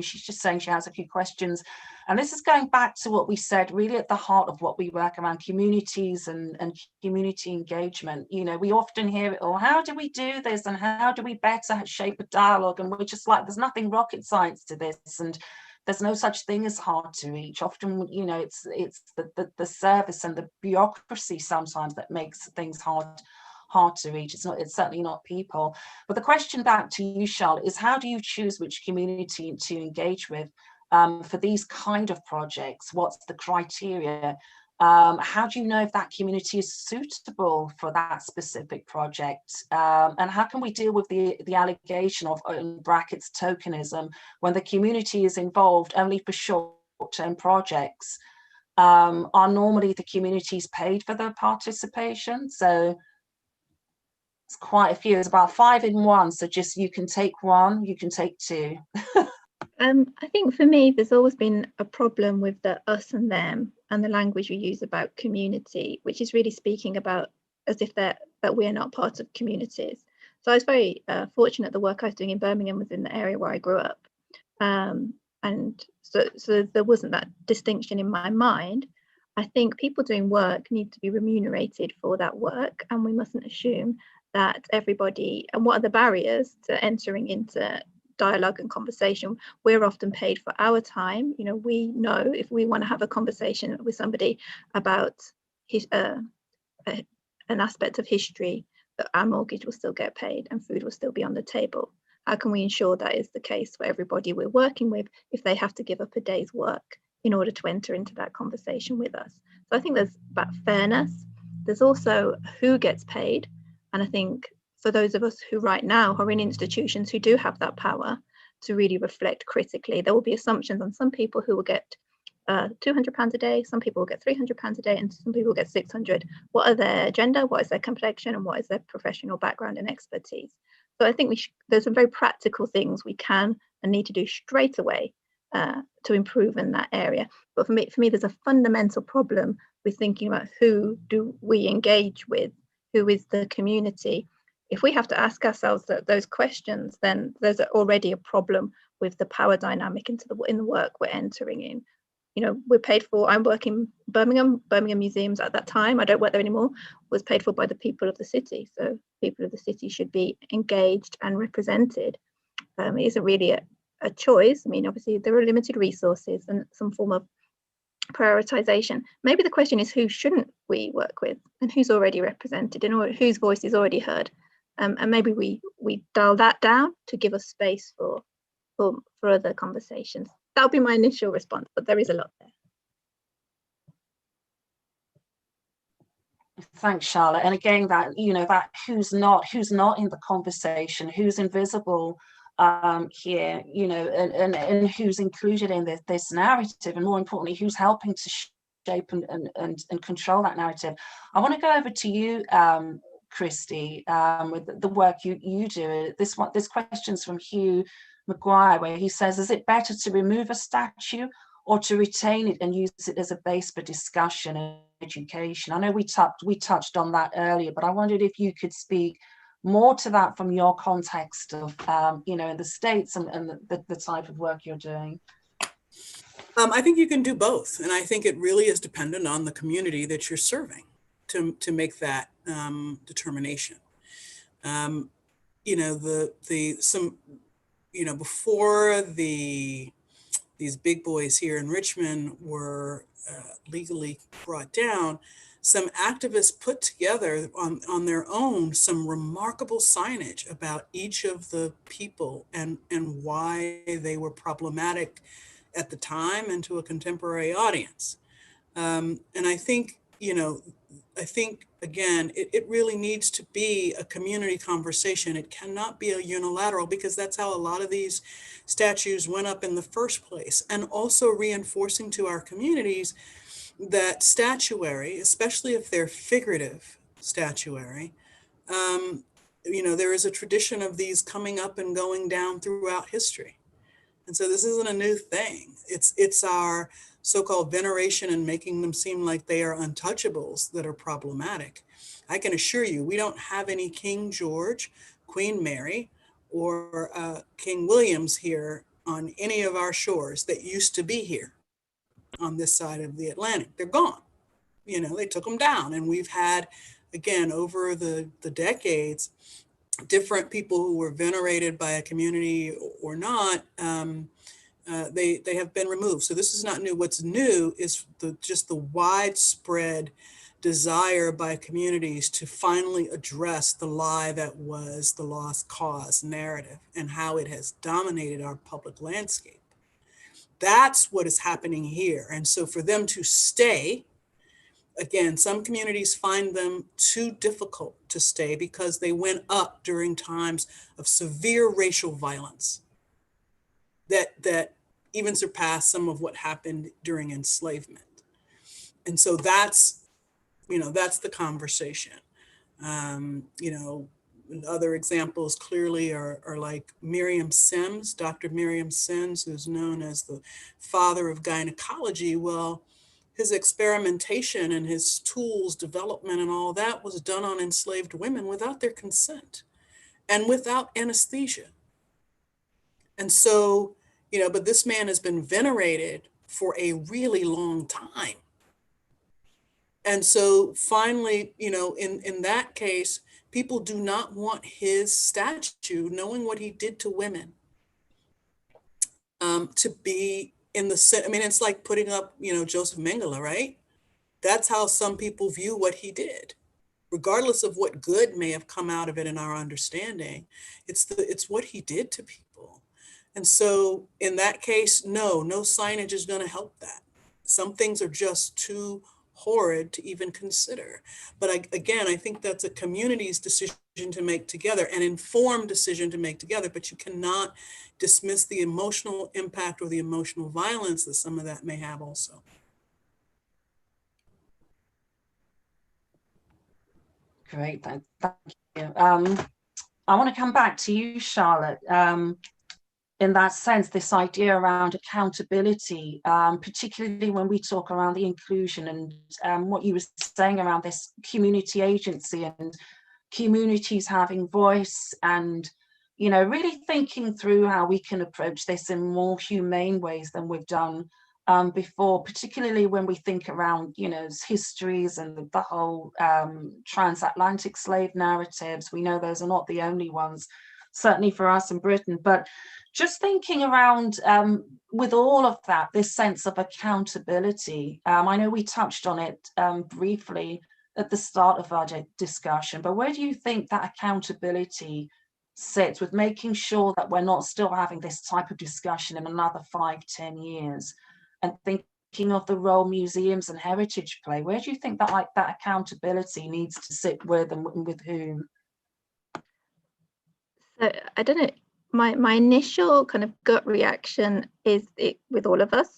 She's just saying she has a few questions. And this is going back to what we said, really at the heart of what we work around communities and community engagement. You know, we often hear it, oh, how do we do this? And how do we better shape a dialogue? And we're just like, there's nothing rocket science to this. And there's no such thing as hard to reach. Often, you know, it's the service and the bureaucracy sometimes that makes things hard to reach. It's certainly not people. But the question back to you, Charlotte, is how do you choose which community to engage with for these kind of projects? What's the criteria? How do you know if that community is suitable for that specific project? And how can we deal with the allegation of, in brackets, tokenism, when the community is involved only for short-term projects? Are normally the communities paid for their participation? So it's quite a few. It's about 5 in 1. So just, you can take one, you can take two. I think for me, there's always been a problem with the us and them and the language we use about community, which is really speaking about as if that we are not part of communities. So I was very fortunate the work I was doing in Birmingham was in the area where I grew up. And so there wasn't that distinction in my mind. I think people doing work need to be remunerated for that work, and we mustn't assume that everybody, and what are the barriers to entering into dialogue and conversation? We're often paid for our time. You know, we know if we want to have a conversation with somebody about an aspect of history, that our mortgage will still get paid and food will still be on the table. How can we ensure that is the case for everybody we're working with if they have to give up a day's work in order to enter into that conversation with us? So I think there's about fairness. There's also who gets paid. And I think for those of us who right now are in institutions who do have that power to really reflect critically, there will be assumptions on some people who will get £200 a day, some people will get £300 a day, and some people will get 600. What are their gender, what is their complexion, and what is their professional background and expertise? So I think there's some very practical things we can and need to do straight away to improve in that area. But for me, there's a fundamental problem with thinking about who do we engage with, who is the community. If we have to ask ourselves those questions, then there's already a problem with the power dynamic in the work we're entering in. You know, we're paid for, I'm working Birmingham Museums at that time, I don't work there anymore, was paid for by the people of the city. So people of the city should be engaged and represented. It isn't really a choice. I mean, obviously there are limited resources and some form of prioritization. Maybe the question is, who shouldn't we work with and who's already represented and whose voice is already heard? And maybe we dial that down to give us space for other conversations. That would be my initial response, but there is a lot there. Thanks, Charlotte. And again, that, you know, that who's not in the conversation, who's invisible here, you know, and who's included in this narrative, and more importantly, who's helping to shape and control that narrative. I want to go over to you, Christy, with the work you do. This question's from Hugh McGuire, where he says, is it better to remove a statue or to retain it and use it as a base for discussion and education? I know we touched on that earlier, but I wondered if you could speak more to that from your context of, you know, in the States and the type of work you're doing. I think you can do both. And I think it really is dependent on the community that you're serving to make that determination. You know, before the these big boys here in Richmond were legally brought down, some activists put together on their own some remarkable signage about each of the people and why they were problematic at the time and to a contemporary audience. And I think, again, it really needs to be a community conversation. It cannot be a unilateral, because that's how a lot of these statues went up in the first place. And also reinforcing to our communities that statuary, especially if they're figurative statuary, there is a tradition of these coming up and going down throughout history. And so this isn't a new thing. It's our so-called veneration and making them seem like they are untouchables that are problematic. I can assure you, we don't have any King George, Queen Mary, or King Williams here on any of our shores that used to be here on this side of the Atlantic. They're gone. They took them down. And we've had, again, over the decades, different people who were venerated by a community or not, they have been removed. So this is not new. What's new is just the widespread desire by communities to finally address the lie that was the lost cause narrative and how it has dominated our public landscape. That's what is happening here. And so for them to stay, again, some communities find them too difficult to stay because they went up during times of severe racial violence that even surpassed some of what happened during enslavement. And so that's the conversation. Other examples clearly are like Miriam Sims, Dr. Miriam Sims, who's known as the father of gynecology. Well, his experimentation and his tools development and all that was done on enslaved women without their consent and without anesthesia. And so, but this man has been venerated for a really long time. And so finally, in that case, people do not want his statue, knowing what he did to women, to be in the center. I mean, it's like putting up, Joseph Mengele, right? That's how some people view what he did, regardless of what good may have come out of it in our understanding. It's what he did to people. And so in that case, no signage is going to help that. Some things are just too horrid to even consider. But I think that's a community's decision to make together, an informed decision to make together, but you cannot dismiss the emotional impact or the emotional violence that some of that may have also. Great, thank you. I want to come back to you, Charlotte. In that sense, this idea around accountability, particularly when we talk around the inclusion and what you were saying around this community agency and communities having voice and, really thinking through how we can approach this in more humane ways than we've done before, particularly when we think around, histories and the whole transatlantic slave narratives. We know those are not the only ones, certainly for us in Britain, but just thinking around with all of that, this sense of accountability. I know we touched on it briefly at the start of our discussion, but where do you think that accountability sits with making sure that we're not still having this type of discussion in another 5-10 years? And thinking of the role museums and heritage play, where do you think that that accountability needs to sit with and with whom? So I don't know. My initial kind of gut reaction is it with all of us.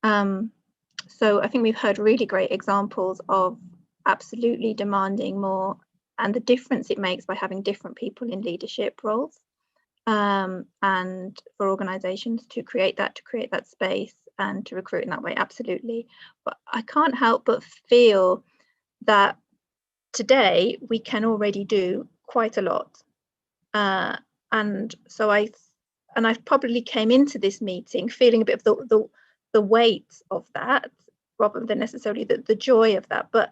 So I think we've heard really great examples of absolutely demanding more and the difference it makes by having different people in leadership roles, and for organizations to create that space and to recruit in that way, absolutely. But I can't help but feel that today we can already do quite a lot. And so I probably came into this meeting feeling a bit of the weight of that rather than necessarily the joy of that. But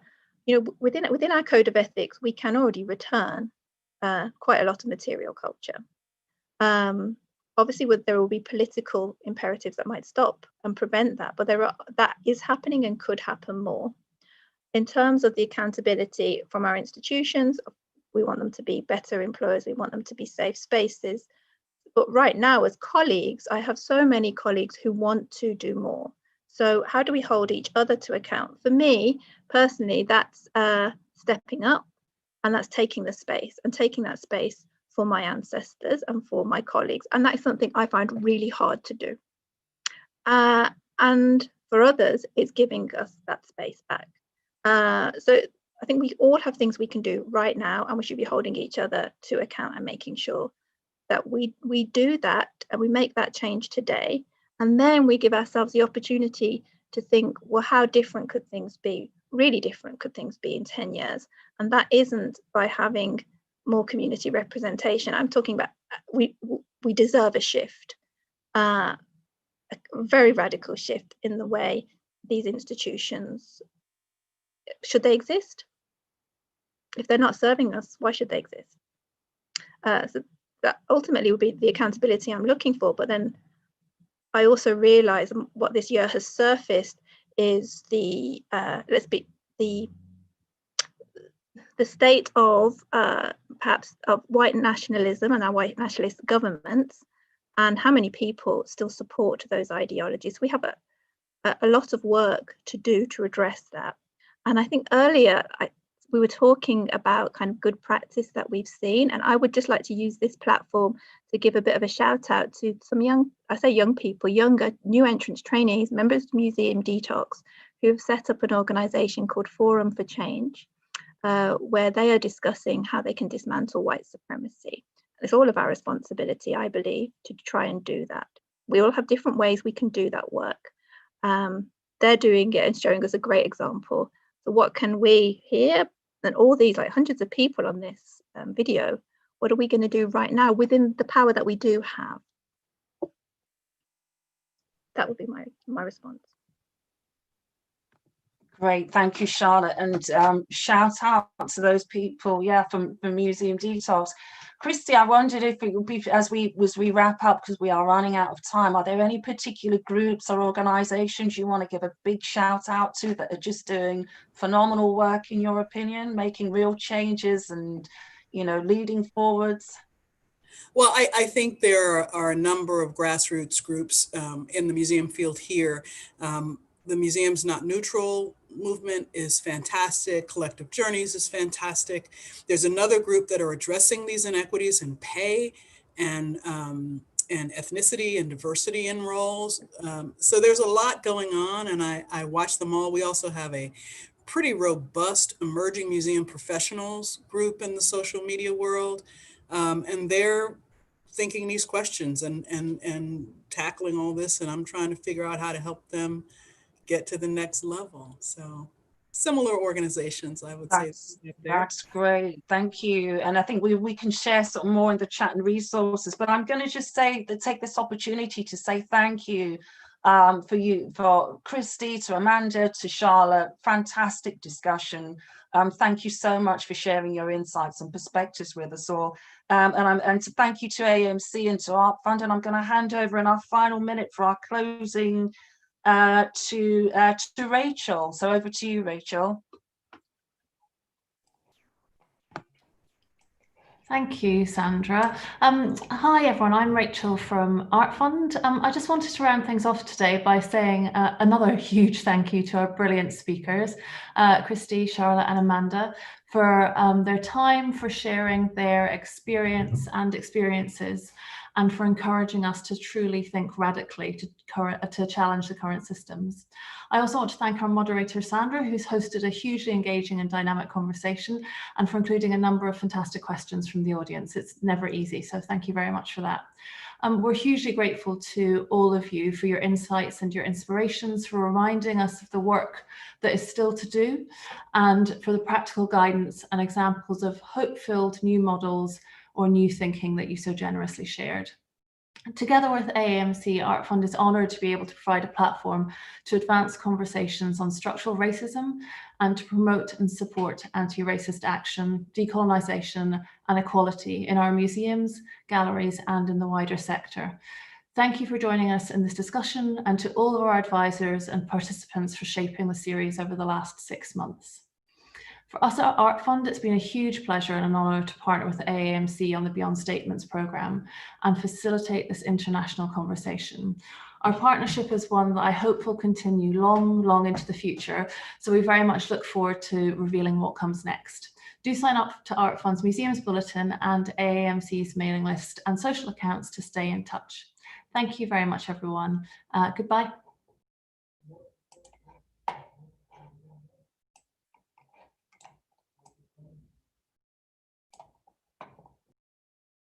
within our code of ethics, we can already return quite a lot of material culture. obviously there will be political imperatives that might stop and prevent that, but that is happening and could happen more. In terms of the accountability from our institutions, we want them to be better employers, we want them to be safe spaces. But right now, as colleagues, I have so many colleagues who want to do more. So how do we hold each other to account? For me, personally, that's stepping up, and that's taking the space and taking that space for my ancestors and for my colleagues. And that's something I find really hard to do. And for others, it's giving us that space back. So I think we all have things we can do right now, and we should be holding each other to account and making sure that we do that and we make that change today. And then we give ourselves the opportunity to think, well, how different could things be? Really different could things be in 10 years? And that isn't by having more community representation. I'm talking about we deserve a shift, a very radical shift in the way these institutions, should they exist? If they're not serving us, why should they exist? So that ultimately will be the accountability I'm looking for. But then I also realize what this year has surfaced is the state of perhaps of white nationalism and our white nationalist governments, and how many people still support those ideologies. We have a lot of work to do to address that. And I think earlier we were talking about kind of good practice that we've seen, and I would just like to use this platform to give a bit of a shout out to some young people, younger, new entrants, trainees, members of Museum Detox, who have set up an organisation called Forum for Change, where they are discussing how they can dismantle white supremacy. It's all of our responsibility, I believe, to try and do that. We all have different ways we can do that work. They're doing it and showing us a great example. So what can we here, and all these like hundreds of people on this video, what are we going to do right now within the power that we do have? That would be my response. Great, thank you, Charlotte, and shout out to those people, from Museum Detox. Christy, I wondered if it would be, as we wrap up, because we are running out of time, are there any particular groups or organisations you want to give a big shout out to that are just doing phenomenal work, in your opinion, making real changes and, leading forwards? Well, I think there are a number of grassroots groups in the museum field here. The Museum's Not Neutral movement is fantastic. Collective Journeys is fantastic. There's another group that are addressing these inequities in pay and ethnicity and diversity in roles. So there's a lot going on, and I watch them all. We also have a pretty robust emerging museum professionals group in the social media world, and they're thinking these questions and tackling all this, and I'm trying to figure out how to help them get to the next level. So similar organizations, I would say. That's great, thank you. And I think we can share some more in the chat and resources, but I'm going to just take this opportunity to say thank you for Christy, to Amanda, to Charlotte. Fantastic discussion. Thank you so much for sharing your insights and perspectives with us all. And to thank you to AAMC and to Art Fund. And I'm going to hand over in our final minute for our closing to Rachel. So over to you, Rachel. Thank you, Sandra. Hi, everyone. I'm Rachel from Art Fund. I just wanted to round things off today by saying another huge thank you to our brilliant speakers, Christy, Charlotte and Amanda, for their time, for sharing their experience and experiences, and for encouraging us to truly think radically to challenge the current systems. I also want to thank our moderator, Sandra, who's hosted a hugely engaging and dynamic conversation, and for including a number of fantastic questions from the audience. It's never easy, so thank you very much for that. We're hugely grateful to all of you for your insights and your inspirations, for reminding us of the work that is still to do, and for the practical guidance and examples of hope-filled new models or new thinking that you so generously shared. Together with AAMC, Art Fund is honoured to be able to provide a platform to advance conversations on structural racism and to promote and support anti-racist action, decolonisation and equality in our museums, galleries and in the wider sector. Thank you for joining us in this discussion, and to all of our advisors and participants for shaping the series over the last 6 months. For us at Art Fund, it's been a huge pleasure and an honour to partner with AAMC on the Beyond Statements programme and facilitate this international conversation. Our partnership is one that I hope will continue long into the future, so we very much look forward to revealing what comes next. Do sign up to Art Fund's Museums Bulletin and AAMC's mailing list and social accounts to stay in touch. Thank you very much, everyone. Goodbye.